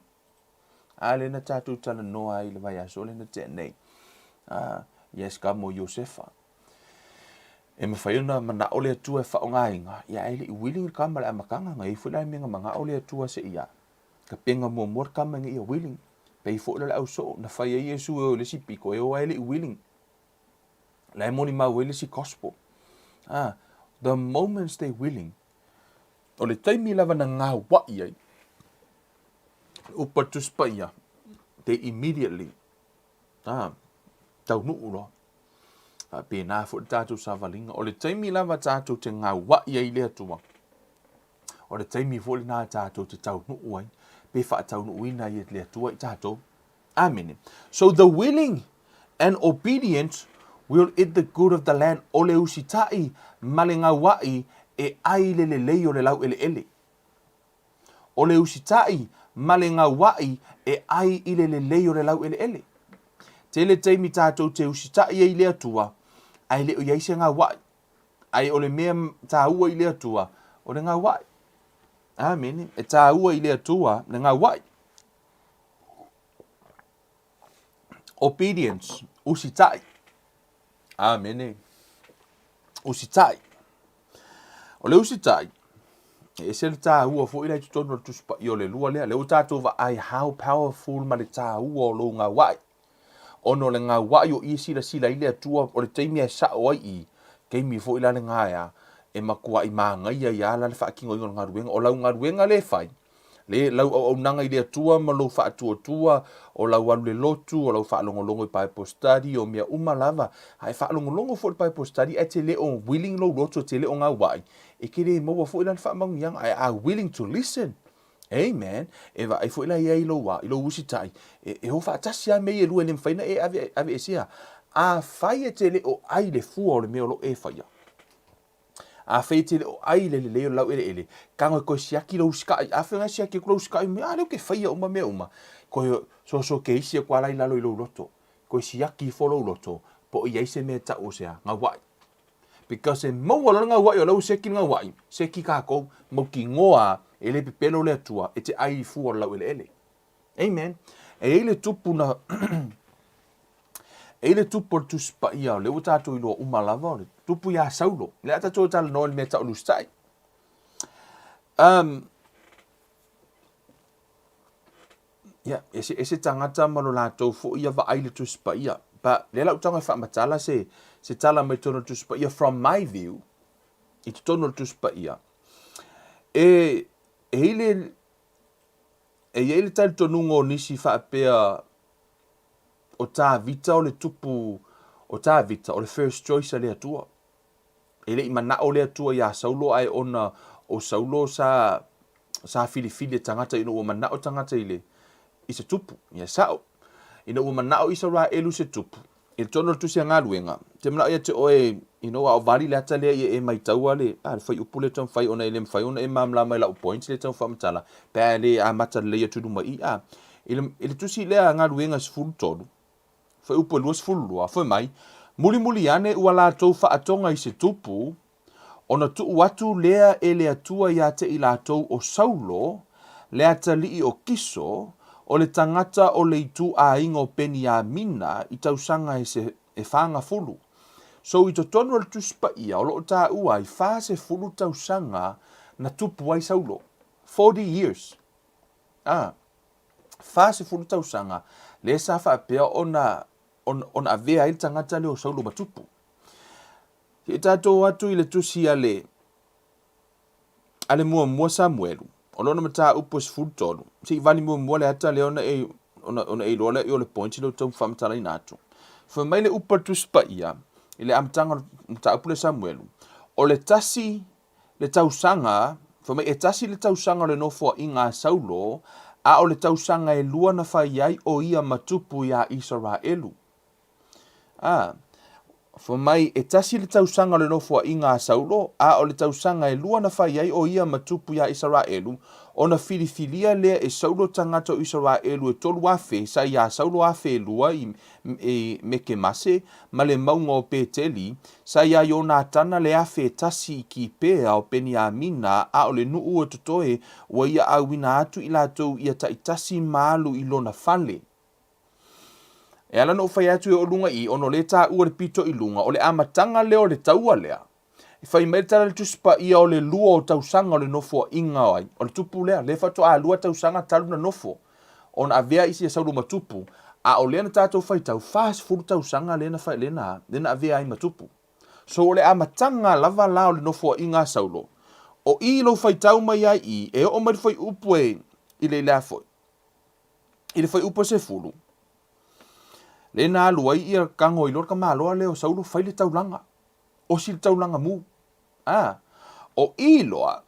ale na tatou tala noa ile vai aso le na te nei yes ka mo Josefa e me fai na mana ole atua e fa onga inga ia ile willing ka mala makanga ngai fu la menga manga ole atua se ia ka penga mo mor ka menga ia willing pe fo la au so na fai Yesu o le si piko e o ile willing la moni ma wele si gospel the moments they willing ole taimi lava na nga wa ia upa tuspaia they immediately tau nu ulo pe na fo tatu savalinga ole taimi lava tatu te nga wa ia ile atua ole taimi fo na tatu te tau nu uai pe fa tau nu ina ia le atua tatu amen. So the willing and obedient will eat the good of the land. Ole usitai malenga wai e ai le lei o le lau ele. Ole usitai malenga wai e ai ile le lei o le lau ele. Tele taimi tātou te usitai e ile atua, ai le o iaise ngā wai. Ai ole mea tā ua ile atua, o le ngā wai. Amen. E tā ua ile atua, le ngā wai. Obedience, usitai. Amen. Usitai. Ole usitai. E se le tā ua fo ila i tutono le tuspa i o le lua lea. Le o tātou va ai how powerful ma le tā ua o lo ngā wai. Ono le ngā wai o i sila ile atua o le teimi e sa o ai i. Keimi fo ila le ngā ea. E makua i māngai ai ala le whaakingo i ngā ruenga. O lau ngā ruenga le whai. Le lau au nanga i le atua ma lo fa tua o lau alu le lotu o lau fa longo i Bible study o mea lava ai fa longo fo Bible study e te le o willing lo lotu te le o ngā wai e kere mo fo ila fa mang yang I are willing to listen. Amen. E va ai fo ila ia i lo wa i lo usitai e ho fa tasia me e lu e faina e ave sia a fai e te le o ai le fu o le me lo e faia a feitele o ai le lau ele kanga ko siaki lo skai a fenga siaki ko skai me ale ke faia uma me uma ko so ke isi ko ala lo loto ko siaki fo lo loto po ia se me ta o sea nga wai because mo wala nga wai lo seki nga wai seki ka ko mo ki ngoa ele pelo le tua e te ai fu o lau ele amen e ele tupu na ele tupu tu spa ia le uta tu ilo umalava le tupu ya saulo le ata tu tal no le meta ulustai ese tangata malo la to fo ia va ai le tu spa ia ba le la utanga fa matala se tala me tono tu spa ia from my view it tono tu spa ia ele tal tonungo nisi fa pea o tā vita o le tupu o tā vita o le first choice le atua ele imana o le atua ya saulo ai ona o saulo sa filifili tangata ino o mana o tangata ile isa tupu ya sao ino o mana o isa ra elu se tupu il tono tu se ngaluenga te mala ia te oe o vali le ata le e mai taua le fai upule ton fai ona ile fai ona e mamla mai la points le ton famtala pele a mata le tu mai ile tu si le ngaluenga sfulu tolu fa upo luas fulua fa mai muli ane ua la tou fa atonga i se tupu ona tu watu lea ele atua ya te ila tou o saulo le ata li o kiso o le tangata o le itu a ingo peni a mina i tausanga e fanga fulu so i to tono le tuspa ia o lo ta ua i fa se fulu tausanga na tupu ai saulo 40 years fa se fulu tausanga le sa fa pea on avea il tangata le o saulo matupu. Ke tatou atu i le tusi ale mua Samuelu. O lona mata upos fultolu. Si vali mua le ata le ona e lola i o le pointi lo tau whamatala i natu. Fa mai le upa tuspa ia, i le amtanga mata upu le Samuelu. O le tasi le tausanga, fa mai e tasi le tausanga le nofo i ngā saulo, a o le tausanga e lua na whai ai o ia matupu ia Israelu. Fa mai e tasi le tausanga le nofo i ngā saulo, a o le tausanga e lua na whai ai o ia matupu ia Israelu, ona filifilia lea e saulo tangata o Israelu e tolu afe, sa ia saulo afe lua i me ke mase, ma le maunga o Peteli, sa ia Ionatana le afe tasi ki pea o Peniamina a o le nuu o totoe wa ia awina atu i latou ia taitasi malu i lona fale. E ala no fai atu e o lunga i, ono le ta ua le pito i lunga, o le amatanga leo le taua lea. I fai mai tala le tuspa ia o le lua o tausanga o le nofo inga ai. O le tupu lea, le fato a lua tausanga talu na nofo. O na avea isi e sauru matupu. A o lea na tātou fai tau, fas furu tausanga lena fai lena avea ai matupu. So o le amatanga lava la o le nofo inga saulo. O i lo fai tau mai ai i, e o mai fai upue i le lea foi. I le fai upue se furu. Le na aluai ia kango i lorka maloa leo saulo fai le taulanga. O si le taulanga mu. O i loa,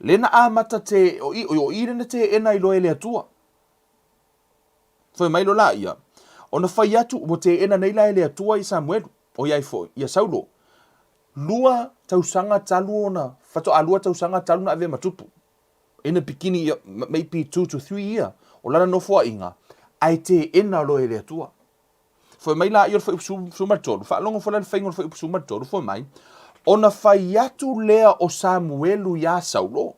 le na amata te, o i le na te ena i loa ele atua. Foi mai lo la ia. O na fai atu, o te ena nei la ele atua i Samuelu. O iai foi, ia saulo. Lua tausanga talu ona, fato a lua tausanga talu na ave matupu. Ina bikini ia, maybe 2 to 3 ia. O lana no fua inga. Ai te ena lo ele atua. Foi mai la ia foi sumatoro. Fa longo foi la faingo foi sumatoro foi mai. Ona fai atu lea o Samuelu ia Saulo.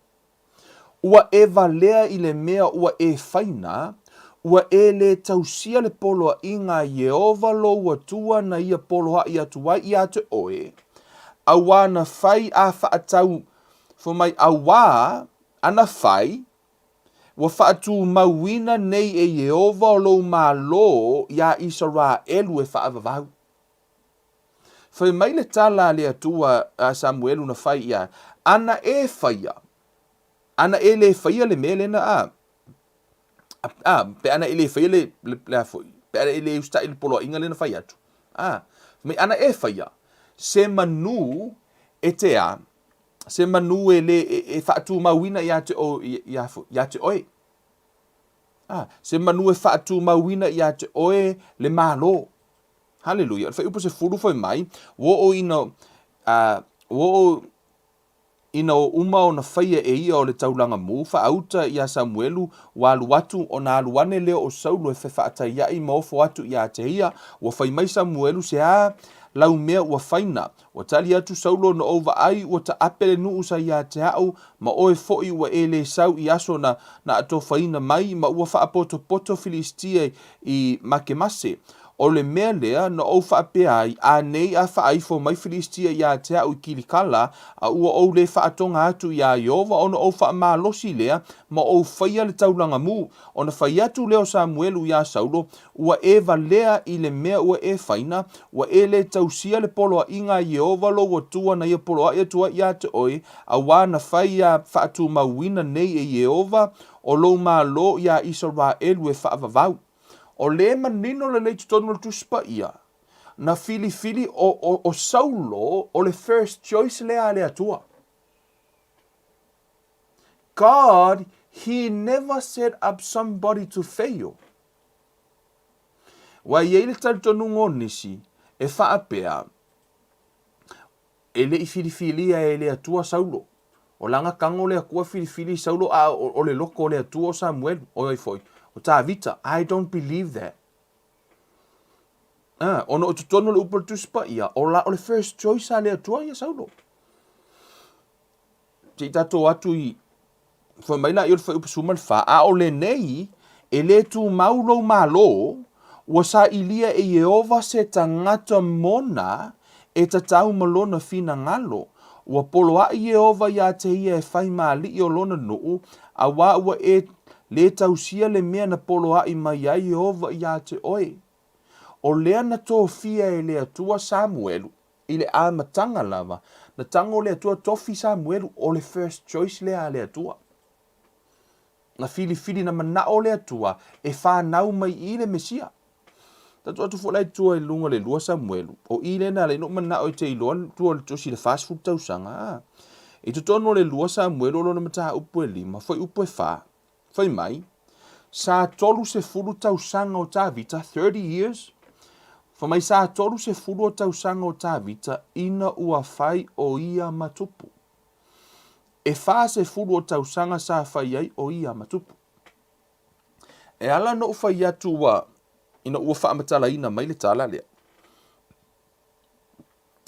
Ua e valea i le mea ua e faina. Ua e le tausia le poloa inga Yehova lo ua tua na ia poloa i atua i ate oe. Awa na fai a faatau. Foi mai awa ana fai. Wa faatu mawina nei e Yehova o lo malo ia Israelu e faavavau. Fai mai le tala le atua a Samuelu na fai ia. Ana e faia. Ana e le faia le mele na pe ana e le faia le foi. Pe ana e le usta il polo inga le na fai atu. Me ana e faia. Se manu e te a. Se manu e le e faatu mawina ia te o ia te oe. Se manu e faatu mawina ia te oe le malo. Hallelujah. Fai upo se furu foi mai. Wo ina o uma o na faia e ia o le taulanga mu. Fa auta ia Samuelu wa aluatu o na aluane leo o Saulo e whewhaata ia i maofo atu ia te ia. Wa fai mai Samuelu se lau mea ua faina. Wa tali atu Saulo na ova ai ua ta apele nuu sa ia te au. Ma oe foi ua ele sau i aso na ato faina mai. Ma ua wha poto Filistia i Makemase. O le mea lea na o whaapea ai, a nei a whaaifo mai Filistia ia te au i Kilikala, a ua o le whaatonga atu ia Iova, o na o whaamalosi lea, ma o whaia le taulanga mu, o na whai atu leo Samuelu ia Saulo, ua eva lea i le mea ua e whaina, ua e le tausia le poloa inga Iova lo ua tua na ia poloa ia tua ia te oe, a wana whai a whaatu mawina nei e Iova, o lo ma lo ia Israelu e whaavavau. O le manino le leitu tonu le tuspa ia. Na fili o Saulo o le first choice lea le atua. God, he never set up somebody to fail. Wa iei le tali tonu ngonisi e whaapea. E le i fili e le atua Saulo. O langa kango le akua fili Saulo o le loko le atua o Samuel. O i foi. O ta vita, I don't believe that. Ono o tutono le upal tuspa ia, o le first choice a le atua ia Saulo. Te tato atu i, fai mai la i o le fai upasumal fa, a o le nei, e le tu maulo malo, ua sa ilia e Yehova se tangata mona, e tatau malona fina ngalo, ua poloa i Yehova ia te ia e fai maali i o lona nuu, a wa ua e le tausia le mea na poloa i mai ai Yehova ia te oe. O lea na tofia e le atua Samuelu, i le amatanga lava, na tango le atua tofi Samuelu o le first choice lea le atua. Na fili na manao le atua, e whanau mai i le Mesia. Tatu atu fulai tua i lunga le lua Samuelu, o i le na le no manao i te iloa tua le tosi le fast food tausanga. I tutono le lua Samuelu o lona mataha upo e lima, foi upo e wha, foi mai, sa tolu se furu tausanga o ta vita, 30 years, fa mai sa tolu se furu o tausanga o ta vita, ina ua fai o ia matupu. e fase fulu o tausanga sa fai ai o ia matupu. E ala no fai atu wa ina ua whaamatala ina mai le tala lea.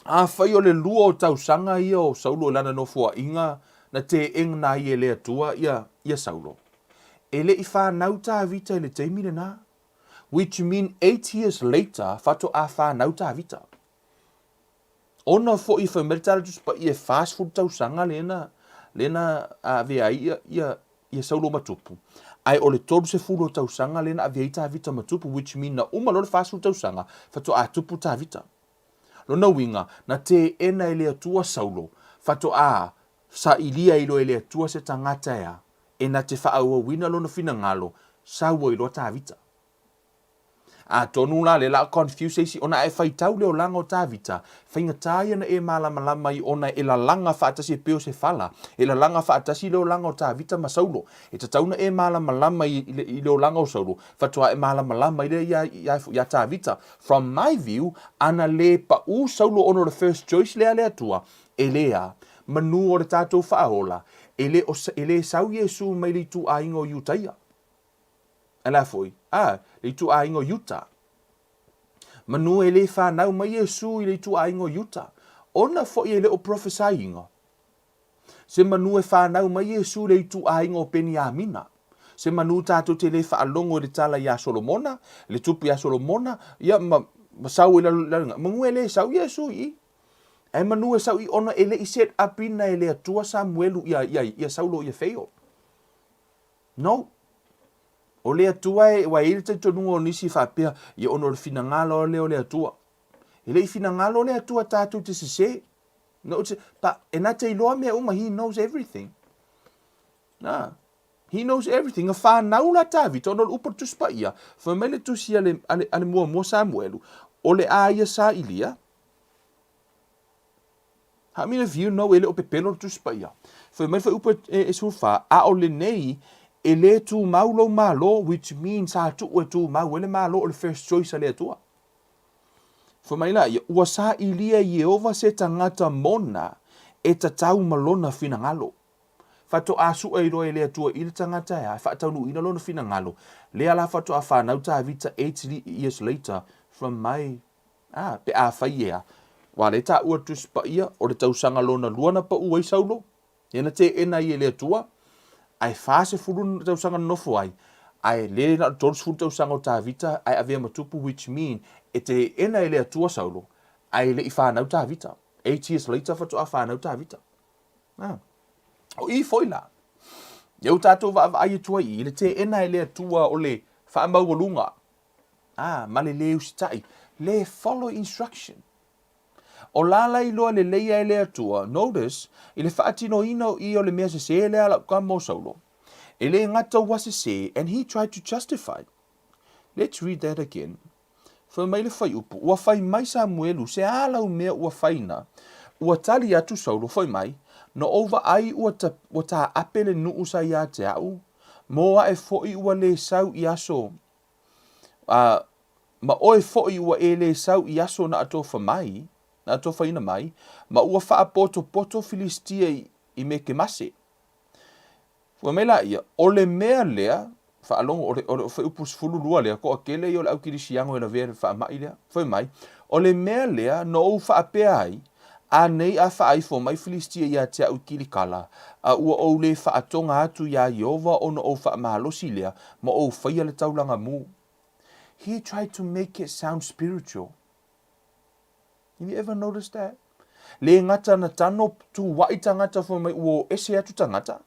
A fai o le lua o tausanga ia o Saulo lana no fua inga na te eng na ia lea tua ia Saulo. E le i whanau tā vita le teimile na. Which mean 8 years later, fato a whanau tā vita. Ona fo i whamertara tus pa i e fast food tausanga lena a vea ia Saulo matupu. Ai o le tolu se fulo tausanga lena a vea tā vita matupu, which mean na uma lo fast food tausanga, fato a tupu tā vita. Lona winga, na te ena ele atua Saulo, fato a sa ilia ilo ele atua se tangata ea, e na te whaaua wina lona fina ngalo, sa ua ilo tā vita. A tonu la le la confuse eisi, ona e whai tau leo langa o tā vita, whainga tāia na e malama i ona e la langa whaatasi e peo se whala, e la langa whaatasi leo langa o tā vita ma Saulo, e ta tauna e malama i leo langa o Saulo, fatua e malama i le ia tā vita. From my view, ana le pa u Saulo ono the first choice lea tua, e lea, manu o le tātou whaahola, e le sau Yesu mai li tu a ingo Utaia. Ala foi, le tu a ingo Utah. Manu e le whanau mai Yesu i le tu a ingo Utah. Ona fo i le o prophesy ingo. Se manu e whanau mai Yesu le tu a ingo peni a mina. Se manu tātou te le whaalongo le tala ia Solomona, le tupu ia Solomona, ia masau i la mangu e le sau Yesu i. E manu e sau i ona e le i set apina e le atua Samuelu ia Saulo ia feo. No. O le atua e wa ele te tonu o nisi whapea i ono le finangalo o le atua. E le i finangalo o le atua tātou te se. No, pa e na te iloa mea uma, he knows everything. Nah, he knows everything. A whanau la tavi, tono upa tuspa ia. Whamele tusi ale mua Samuelu. O le a ia sa ilia. How many of you know ele o pepelo tuspa ia? Whamele upa e surfa, a o le nei, e le tu maulo malo, which means a tu e tu mau, ele malo o le first choice a le atua. Whamaila, ua sa ilia Yehova se tangata mona, e ta tau malona fina ngalo. Fato a su e roe le atua i le tangata ea, fatau nu ina lona fina ngalo. Le ala fato a whanau ta vita 8 years later, from my, pe a whai ea. Wa le ta ua tus pa ia, o le tausanga lona luana pa ua i Saulo. Ena te ena i le atua, ai fase furun tausanga nofo ai, ai le na tors furun tausanga o ta vita, ai avea matupu, which mean, e te ena ele atua Saulo, ai le i whanau ta vita. 8 years later, fatu a whanau ta vita. O i foila. Iau tātou wa ai atua i, le te ena ele atua o le whaamau walunga. Ma le leu sitai. Le follow instruction. O lala i loa le leia ele atua, notice, i le whaatino ino i o le mea se le ala ka mo Saulo. E le ngata wase se, and he tried to justify. Let's read that again. Fa mai le fai upu, ua fai mai Samuelu, se ala u mea ua faina, ua tali atu Saulo fai mai, no ova ai ua ta apele nuu sa ia te au, moa e foi ua le sau i aso, ma oe foi ua e le sau i aso na ato fa mai, na ato faina mai, ma ua faa poto Filistia i me ke mase. Ua mela ia, o le mea lea, whaalongo o le upus fulu lua lea, ko akele i o le au kirisiango e na vere wha mai lea, whai mai, o le mea lea, no au wha apea ai, a nei a wha aifo mai Filistia ia te au kilikala, a ua o le wha atonga atu ia Yehova o no o wha mahalosi lea, ma o whaia le taulanga mu. He tried to make it sound spiritual. Have you ever noticed that? Le ngata na tano tu wai tangata wha mai uo ese atu tangata.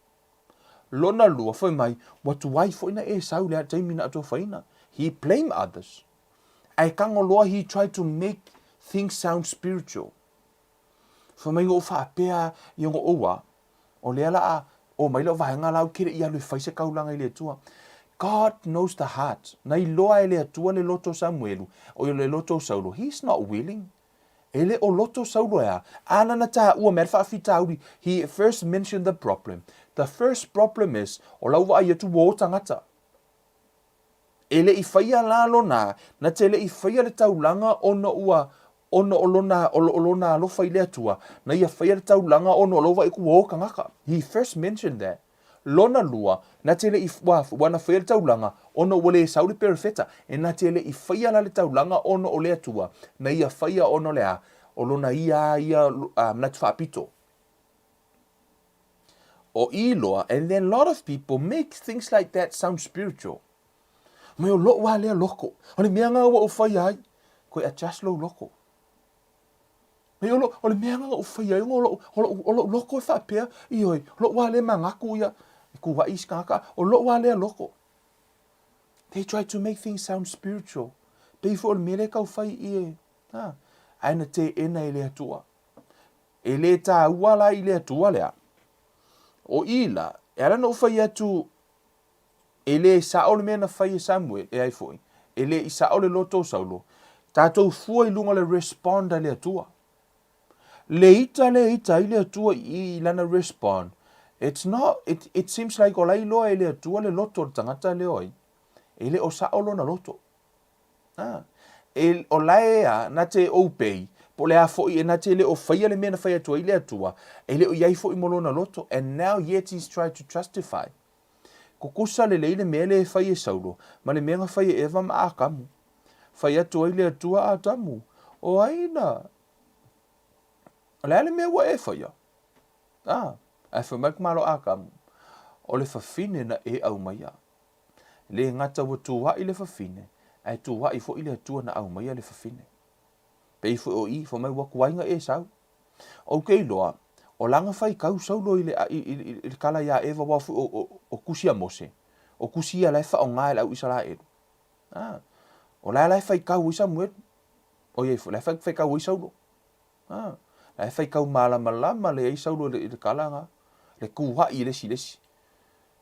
Lona lua foi mai, watu wai foi na e sau lea taimina ato faina. He blamed others. Ai kango loa, he tried to make things sound spiritual. Foi mai ngō whaapea i ngō oua, o lea la o mai lau vahenga lau kere i alu faise kaulanga i lea tua. God knows the heart. Nai loa e lea tua le loto Samuelu, o le loto Saulo. He's not willing. Ele o loto Saulo ea. Ana na taha ua mer whaafita auri. He first mentioned the problem. The first problem is, o lau wa ai atu wo tangata. Ele I whaia lalo na te ele I whaia le taulanga o na ua ono olona alofa i le atua, na ia whaia le taulanga ono alofa i ku o kangaka. He first mentioned that. Lona lua, na te le i wana whaia le taulanga, ono wale e sauli perifeta, e na te le i whaia la le taulanga ono o le atua, na ia whaia ono lea, olona ia na te whapito. O iloa, and then a lot of people make things like that sound spiritual. Me o lo wa lea loko, ole mea ngā wa o whaia ai, koe a just lo loko. Me o le mea ngā o whaia ai, o lo loko e whapea, i oi, lo wa lea mangaku ia, ku wa iskaka, o lo wa lea loko. They try to make things sound spiritual. Peifo o le mele kau whai i e. Aina te ena i le atua. E le tā uala i le atua lea. O ila, e ara no whai atu, e le sa o le mea na whai e Samuel, e ai foi. E le i sa o le loto saulo. Tātou fua i lunga le respond a le atua. Le ita i le atua i lana respond. It's not, it seems like o lai loa e le atua le loto le tangata le oi. E le o sa o lona loto. E o lai ea na te opei. Po le a foi e na te le o whaia le mea na whaia atua i le atua. E le o iai foi mo lona loto. And now yet he's trying to justify. Ko kusa le leile mea le whaia saulo. Ma le mea nga whaia eva ma a kamu. Whaia atua i le atua a tamu. O aina. Le mea wa e whaia. Ai whamak malo a kamu. O le whawhine na e au maia. Le ngata wa tuwa i le whawhine. Ai tuwa i fo i le atua na au maia le whawhine. Pei fo o i fo mai waku wainga e sau. O kei loa. O langa whai kau saulo i le kala ia eva wafu o kusia mose. O kusia lai wha o ngai lau isara edu. O lai whai kau i Samuel. O iei fo lai whai kau i saulo. Lai whai kau malama le ei saulo i le kala nga. Le kuha i lesi lesi.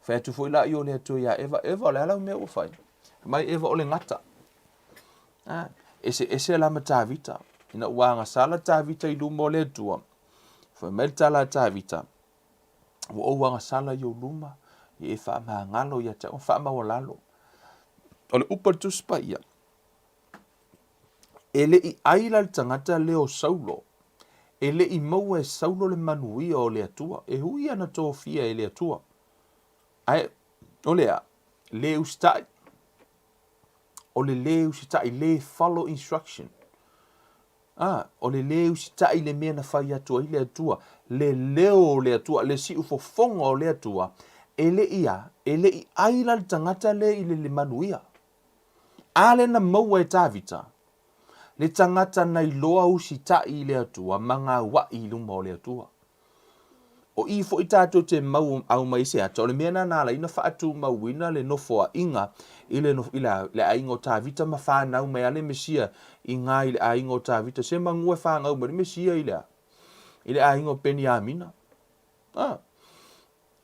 Whai atu fo i la i o le atu ia eva le alau mea o whai. Mai eva o le ngata. Ese la ma tāvita. Ina uanga sala tāvita i luma o le atua. Whai mai tala tāvita. Wa o wanga sala i o luma. I e wha maa ngalo i ata. Wha maa walalo. O le upa tuspa ia. Ele i aila le tangata leo saulo. Ele i maua e saulo le manuia o le atua. E hui ana tō fia e le atua. Ai, o lea, le ustai. O le ustai, le follow instruction. O le ustai le mea na whai atua i le atua. Le leo le atua, le si ufofonga o le atua. Ele i aila le tangata le i le manuia. Ale na maua e tāvita. Le tangata na i loa usi tai i le atua, manga wa i luma o le atua. O i fo i tātou te mau au mai se ata, o le mea na la ina whaatu mauina le nofoa inga, i le aingo tāvita ma whanau mai ale mesia i ngā i le aingo tāvita, se mangue whanau mai mesia i le aingo peni amina.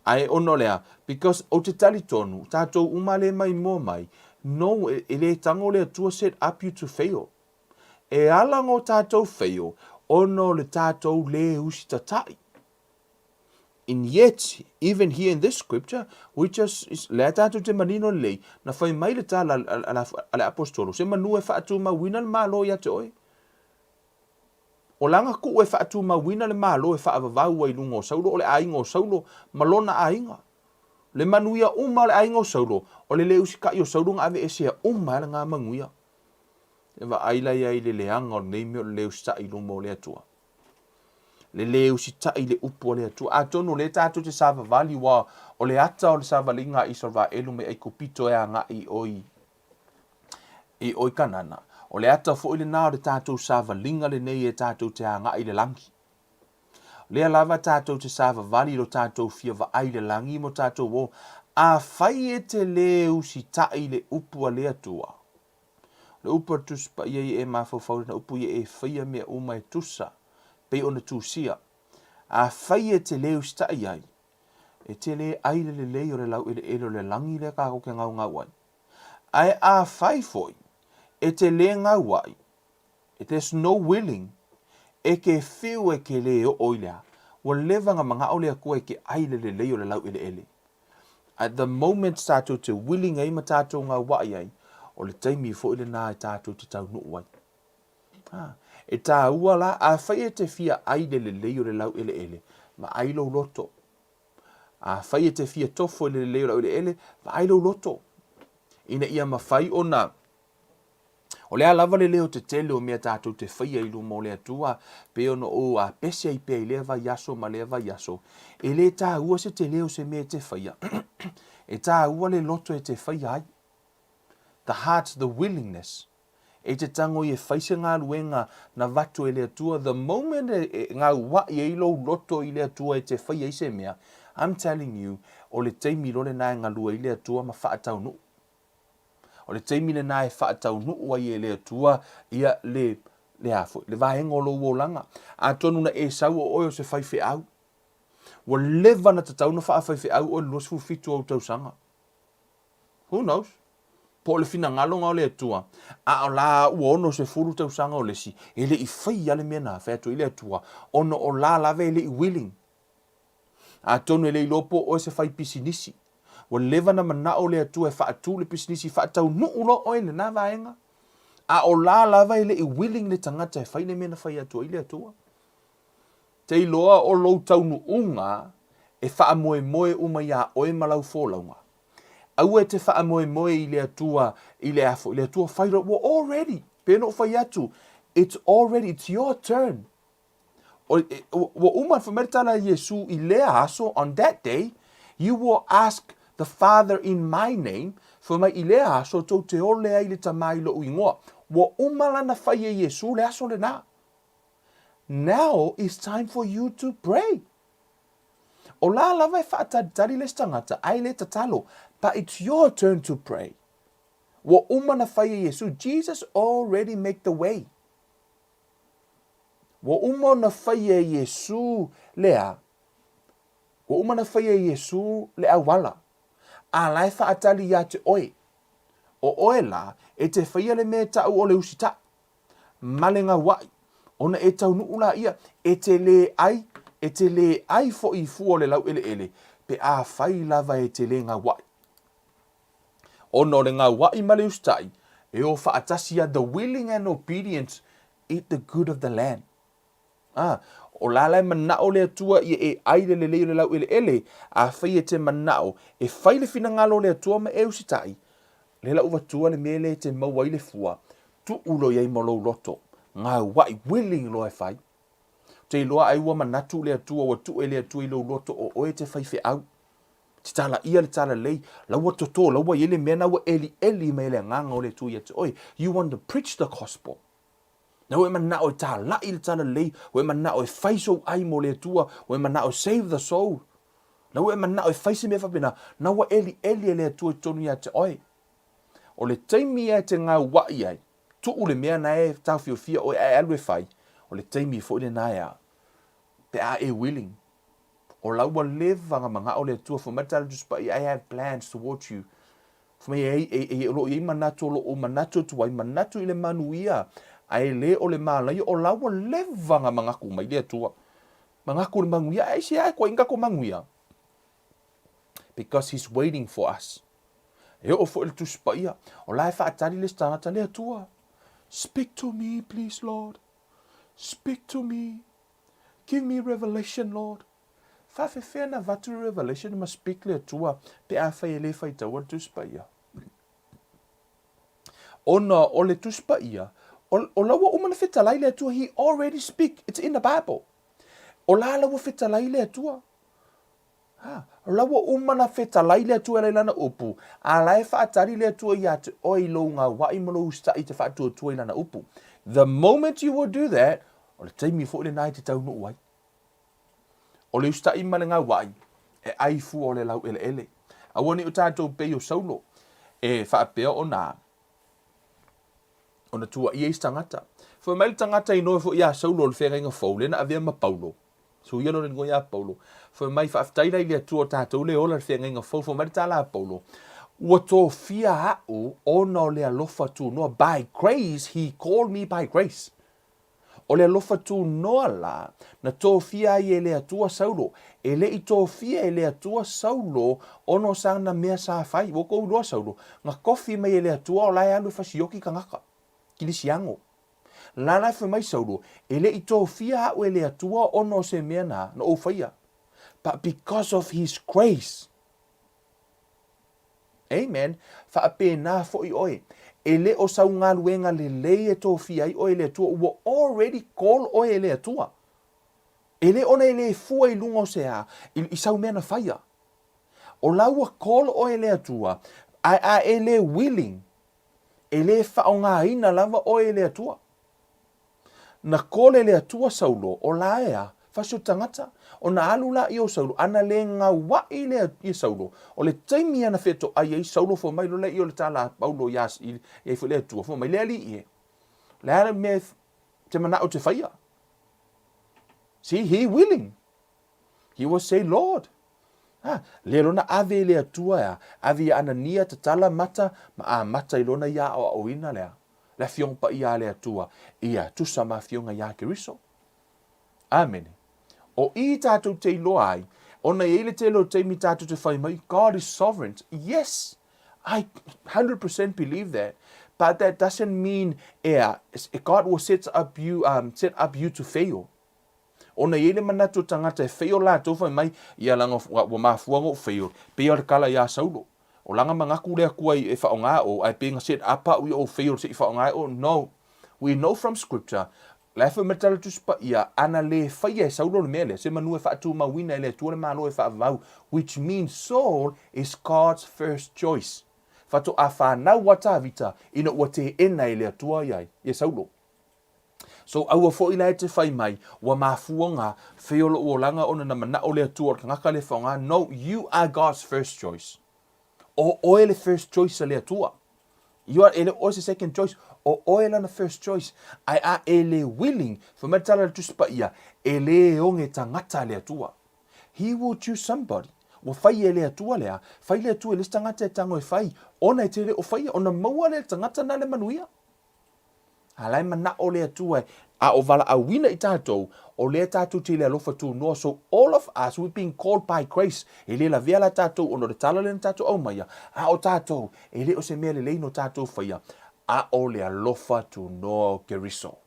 Ai ono lea, because o te tali tonu, tātou umale mai mo mai, no, e le tango le atua set up you to fail. E alango tātou fail, ono le tātou le usi tatai. And yet, even here in this scripture, we just le tātou te manino lei, na whai mai le tā ale apostolo, se manu e whaatu mawina le malo ia te oi. O langa ku e whaatu mawina le malo e whaavavau ai lungo saulo, o le aingo saulo, malona ainga. Le manuia uma le aingo saulo, o le usika i o saulo ngā ave esea uma le ngā manguia. E wa aila ia i le leanga o neime o le usita i lumo le atua. Le leu si tai le upo le atua. A tono le tātou te sava vali wa o le ata o le sava linga i salva elu me eiko pito e anga i oi kanana. O le ata fo ile nao le tātou sava linga le nei e tātou te anga i le langi. Le alava tātou te sava vali lo tātou fia va ai le langi mo tātou wo. A fai e te leu si tai le upo le atua. Le upo tuspa ia e mafau na upo ia e fia mea uma e tusa. Pei ona tūsia. A whai e te leo stai ai. E te le aile le leo le lau ele elo le langi le kako ke ngau ngau ai. Ai a whai foi. E te le ngau ai. E there's no willing. E ke whiu e ke leo oilea. Wa levanga mga olea kua e ke aile le leo le lau ele ele. At the moment tātou te willing ai ma tātou ngau wai ai. O le taimi fo ile nā e tātou te tau nuu ai. E tā ua la, a whai e te fia ai le leo le lau ele. Ma ai lo loto. A whai e te fia tofo le leo lau ele. Ma ai lo loto. Ina ia mawhai o na. O lea lava le leo te tele o mea tātou te whaia ilu mo lea tua. Pe ono o a pese i pe i lea vai yaso ma lea vai yaso. E le tā ua se te leo se mea te whaia. E tā ua le loto e te whaia ai. The heart, the willingness. E te tango i e whaise ngā luenga na watu e lea tua. The moment ngā wa i eilo loto i lea tua e te whaia i se mea. I'm telling you, o le teimi lole nai ngā lua i lea tua ma whaatau nu. O le teimi le nai whaatau nu ua i e lea tua ia le hafo. Le vahengo lo uolanga. A tonu na e sau o oio se whaife au. Wa leva na tatau na whaife au o luas fitu au tausanga. Who knows? Po le fina ngalonga o le atua. A o la uono se furu tausanga o le si. Ele i whai ale mea na whaetu i le atua. Ono o la lave ele i willing. A tonu ele i lopo o se whai pisinisi. Wa leva na mana o le atua e whaatu le pisinisi whaatau nuulo o ele na vaenga. A o la lava ele i willing le tangata e whai le mea na whai atua i le atua. Te iloa o lou taunu unga e wha moe moe uma ia oe malau fōlaunga. Au e te wha moe moe i le atua whaira, well already, pēno whai atu, it's your turn. Wa uman whameritala Yesu i lea aso, on that day, you will ask the Father in my name, for mai i lea aso, tau te ole ai le tamai lo uingoa. Wa umalana whai e Yesu le aso le nā. Now it's time for you to pray. O la lava e whaatari le stangata, ai le tatalo, but it's your turn to pray. Wa umana whaia Yesu, Jesus already make the way. Wa umana whaia Yesu lea. Wa umana whaia Yesu lea wala. A lai whaatari ia te oe. O oe la, e te whaia le mea tau o le usita. Malenga wai. Ona e tau nuula ia, e te le ai fo i fuo le lau ele, pe a whai lava e te le ngā wai. Ono le ngā wai male ustai, e o whaatasia, the willing and obedience, eat the good of the land. O lalai manao le atua i e aile le leo le lau ele, a whai e te manao, e whai le fina ngalo le atua ma e usitai, le lau watua le mele te maua i le fua, tu ulo iei malo loto. Ngā wai willing lo e whai. Te loa ai ua manatu le atua wa tu e le atua i lo loto o oe te whai whi au. Te tala ia le tala lei, laua toto, laua iele mena wa eli me le nganga o le tu i ate oi. You want to preach the gospel. Na ue mana o tala lai le tala lei, ue mana o whai so ai mo le atua, ue mana o save the soul. Na ue mana o whai se me whapena, na wa eli le atua i tonu i ate oi. O le teimi e te ngā wai ai, tu ule mea na e tau fia o e alwe whai, o le teimi fo ile na ea, pe a e willing. O laua leva nga mga o le tua, for matala just but I have plans towards you. For me e lo i manatu lo o manatu tuai, manatu ile manuia, ai le o le malai, o laua leva nga mga kuma i le tua. Mga ku le manguia, ai si ai ko inga ko manguia. Because he's waiting for us. E o fo ile tu spaia, o lai wha atari le stangata le tua. Speak to me, please, Lord. Speak to me. Give me revelation, Lord. Fa fe na vatu revelation ma speak le tua pe a fa ele fa tawa tu spaia. Ona o le tu spaia. O lawa umana fetalai le tua, he already speak. It's in the Bible. O la lawa fetalai le tua. Lawa umana fetalai le tua le lana upu. A lai fa atari le tua ia te oi lo ngā wai malo usta i te fa atua tua i lana upu. The moment you will do that, o le taimi fo le nai te tau no wai. O le usta i male ngā wai, e aifu o le lau ele. A wani o tātou pei o saulo, e fa apea o nā. O na tua i eis tangata. Fo mai tangata i noe fo ia saulo le whenga inga fau, le na avea ma paulo. So ia no ngo ia paulo. Fo mai fa aftaira i le tua tātou le ola le whenga inga fau, fo mai tala paulo. Ua tō fia hau o na o le alofa tu noa. By grace, he called me by grace. O le alofa tu noa la, na tō fia i e le atua saulo. E le i tō fia e le atua saulo, ono sana mea sa fai, woko uloa saulo. Nga kofi mai e le atua o lai alu fasioki kangaka. Kilisiango. la fa mai saulo ele I tō fia o ele atua ono se mea na no o faia. But because of his grace, amen, fa apena fo I oe. Ele o sau ngā luenga le lei e tō fia I o ele atua ua already call o ele atua. Ele ona ele fua I lunga o se a I sau mea na faia. O laua call o ele atua, a ele willing, ele fa o ngā ina lava o ele atua. Na call ele atua saulo, o la ea, fasio tangata, o na alula I o saulo, ana le ngā wa I le I saulo, o le taimi ana feto ai ei saulo fo mai lo le I o le tala paulo yas I fo le atua, fo mai le ali I e. Le ala me te mana o te faia. See, he willing. He will say, Lord, le lona ave le atua ave anania te tala mata ma a mata I lona ia o ina lea. La fiong pa ia le atua ia tusa ma fionga ia ke riso. Amen. O I tātou te iloa ai, ona ele te lo te mi tātou te whai mai, God is sovereign. Yes, I 100% believe that. But that doesn't mean God will set up you to fail. Ona ele manato tangata e fail la to fa mai ia langa wa mafuanga o fail pe ia kala ia saulo o langa mangaku le ku ai e fa nga o ai pe nga set apa we o fail se fa nga o no, we know from scripture la fa metal to spa ia ana le fa ia saulo le mele se manu e fa tu ma wina le tu le malo e fa vau, which means Saul is God's first choice fa to afa na wata vita ina wate ena ile tua ia e saulo. So aua fo ila te whai mai, wa mafuanga, whiolo o langa ona na mana o lea tua, ngaka le whaonga, no, you are God's first choice. O oele first choice a lea tua. You are ele o se second choice, o oele na first choice. Ai a ele willing, for metala tu spa ia, ele onge tangata lea tua. He will choose somebody. Wa whai e lea tua lea, whai lea tua, les tangata e tango e whai, ona e te le o whai, ona maua lea tangata na le manuia. Alai mana o lea tua a o vala a wina I tātou o lea tātou te lea lofa tu noa. So all of us, we've been called by grace. E le la vea la tātou ono le tala le tātou au maia. A o tātou, e le o se mea le leino tātou whaia. A o lea lofa tu noa ke riso.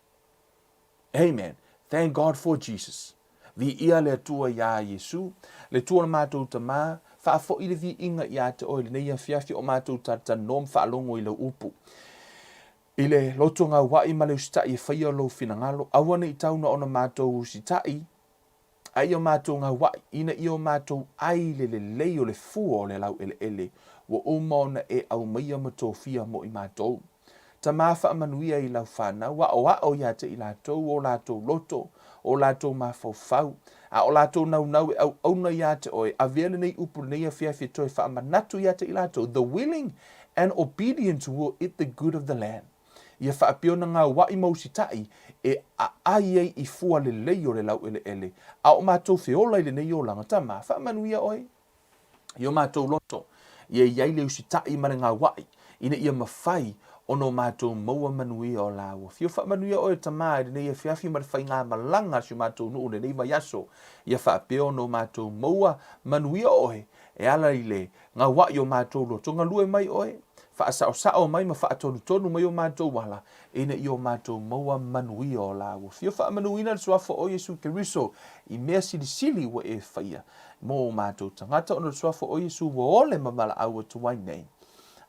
Amen. Thank God for Jesus. Vi ia lea tua ia Yesu. Le tua na mātou ta mā. Wha fo I le vi inga ia te o le neia fiafi o mātou ta nom wha alongo I le upu. Ile loto ngā wai ma le usitai e whaia lo finangalo. Awane I tauna ona mātou usitai. Ai o mātou ngā wai. Ina I o mātou ai le lei o le fua o le lau ele. Wa umona e au maia mato fia mo I mātou. Ta māwha amanuia I lau whanau. Wa o ia te I lātou o lātou loto. O lātou mawhau. A o lātou nau e au auna ia te oe. A vele nei upu nei a whiawhi toi wha amanatu ia te I lātou. The willing and obedient will eat the good of the land. Ia whaapiona ngā wai mausitai e ai I fua le lei o le lau ele. A o mātou whiola I le nei o langa tama. Whaamanuia oe. I o mātou loto. Ia iai le usitai mare ngā wai. Ina ia mawhai ono mātou maua manuia o lawa. Fio whaamanuia oe tama e nei e whiawhi mare whai ngā malanga si mātou nuu le nei mai aso. Ia whaapio ono mātou maua manuia oe. E ala I le ngā wai o mātou loto. Ngā lue mai oe. Whaasao mai ma whaatonu mai o mātou wala. Ina I o mātou maua manuia o lawa. Fio whaamanuina le suafo o Yesu Keriso. I mea sili wa e whaia. Mo o mātou tangata ono le suafo o Yesu wa ole mamala aua tuwai nei.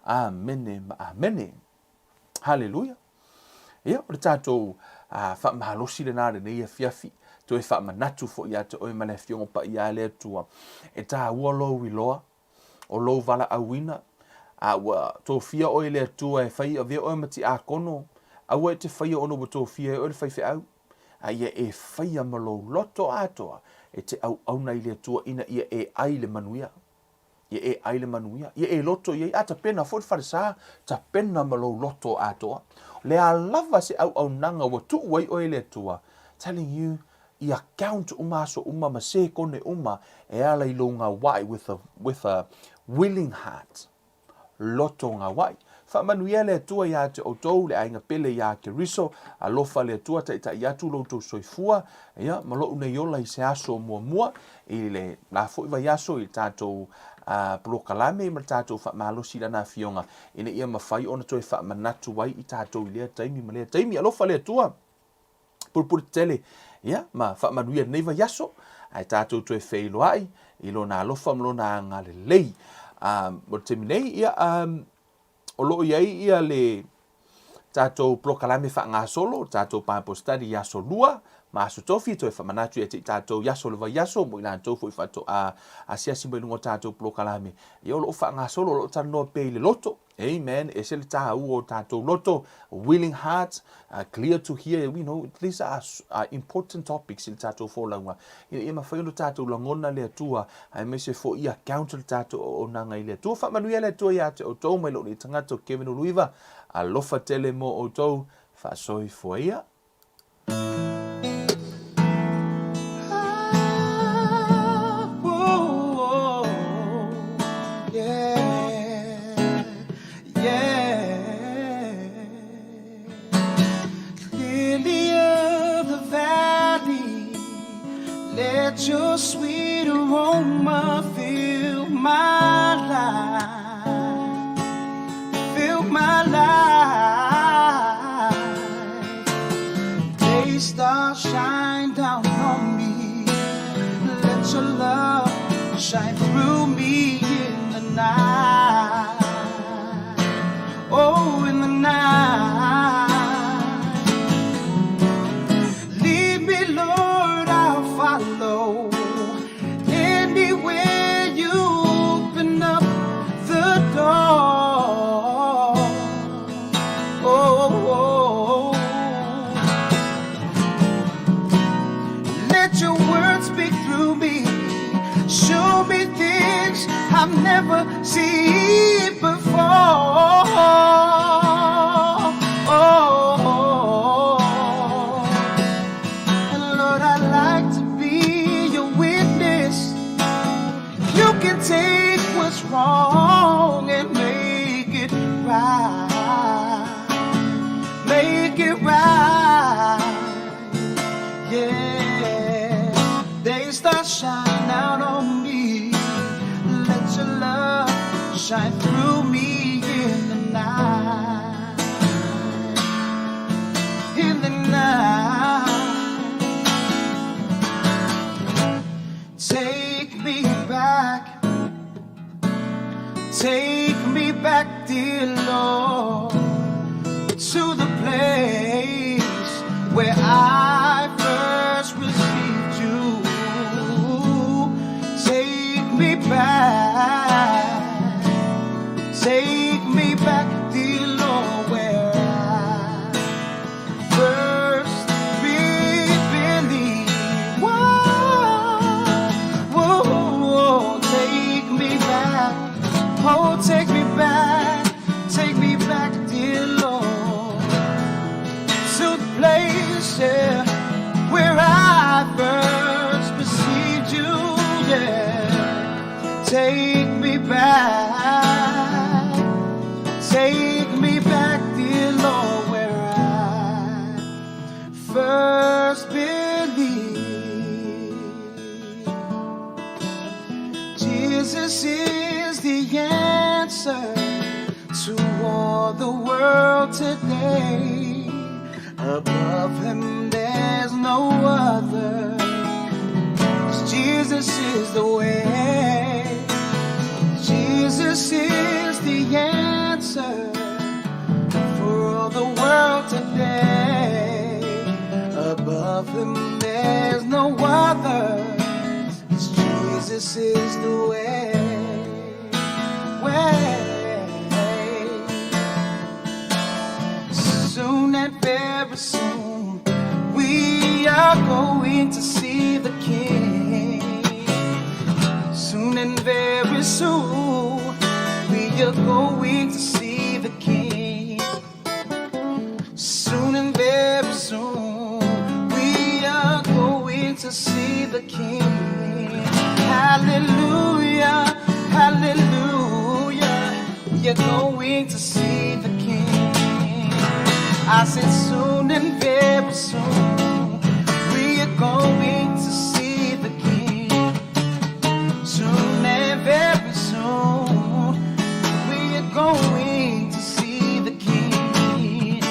Amene ma amene. Hallelujah. Ia, o le tātou whaamahalosi le nāre nei a fiafi. To e whaamanatu fo ia te oe male fiongo pa ia lea tua. E tā ua lou I loa. O lou vala awina. Awa tofia o le tua e fai a ve o mati a kono awa te fai ono bo tofia o le fai au ia e fai malo loto atoa e te au na le tua ina ia e ai le manuia ia e loto ia ata pena fo farsa ta pena malo loto atoa le a lava se au nanga wa tu wai o le tua telling you ia count so ma se kone e ala I longa wai with a willing heart. Loto ngā wai. Whaamanuia le atua ia te outou le ainga pele ia ke riso, a lofa le atua ta iatu loutou soifua, ia, malo una iola I se aso mua, I le la fo iwa iaso I tātou prokalame, ma tātou whaamalosi lana fionga, ina ia mawhai ona toi whaamanatu wai I tātou I lea taimi, ma lea taimi, a lofa le atua. pulpul tele ia ma whaamanuia nei vai aso ai tātou toe whailo ai I lo nā lofa mlo nā ngale lei mo te minei ia o loo iai ia le tātou plokalame wha solo tātou Bible study yaso lua ma aso tofi toe whamanatu e te tātou yaso le vai yaso mo ina tau fo I whato a siasi mai lungo tātou plokalame I o loo wha solo lo tanoa pei le loto amen e se le tā o tātou loto willing hearts clear to hear these are important topics in tātou fōlaunga I mawhaiono tātou langona le atua ai me se fo I account le tātou o nanga I le atua whamanuia le atua ia te o tau mai lo ni tangato Kevin Uluiva a lofa tele mo o tau whaasoi fo ia Let your sweet aroma fill my life, fill my life. Day stars shine down on me. Let your love shine through me in the night. Oh, in the night. Lead me, Lord, I'll follow. Anywhere you open up the door. Oh, let your words speak through me. Show me things I've never seen before. And Lord, I'd like to be your witness. You can take what's wrong and make it right. Make it right. Yeah. They start shining out on me. Let your love shine through me in the night. In the night. Take me back. Take me back, dear Lord, to the place where I first received you. Take me back. Take me back, dear Lord, where I first believed. Whoa, take me back. Oh, take me back, dear Lord, to the place, yeah, where I first received you, yeah. Take me back, dear Lord, where I first believed. Jesus is the answer to all the world today. Above him there's no other. 'Cause Jesus is the way. Jesus is the answer for all the world today. Above him there's no other. 'Cause Jesus is the way. Soon and very soon we are going to see the King. Soon and very soon we are going to see the King. Soon and very soon we are going to see the King. Hallelujah, hallelujah, we are going to see the King. I said soon and very soon we are going to see the King. Soon and very soon we are going to see the King.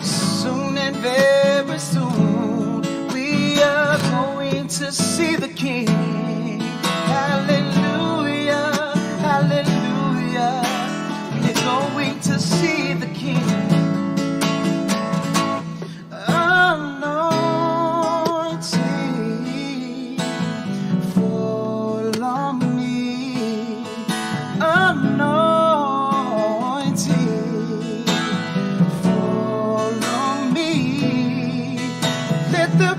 Soon and very soon to see the King. Hallelujah, hallelujah. We're going to see the King. Anointing fall on me. Anointing fall on me. Let the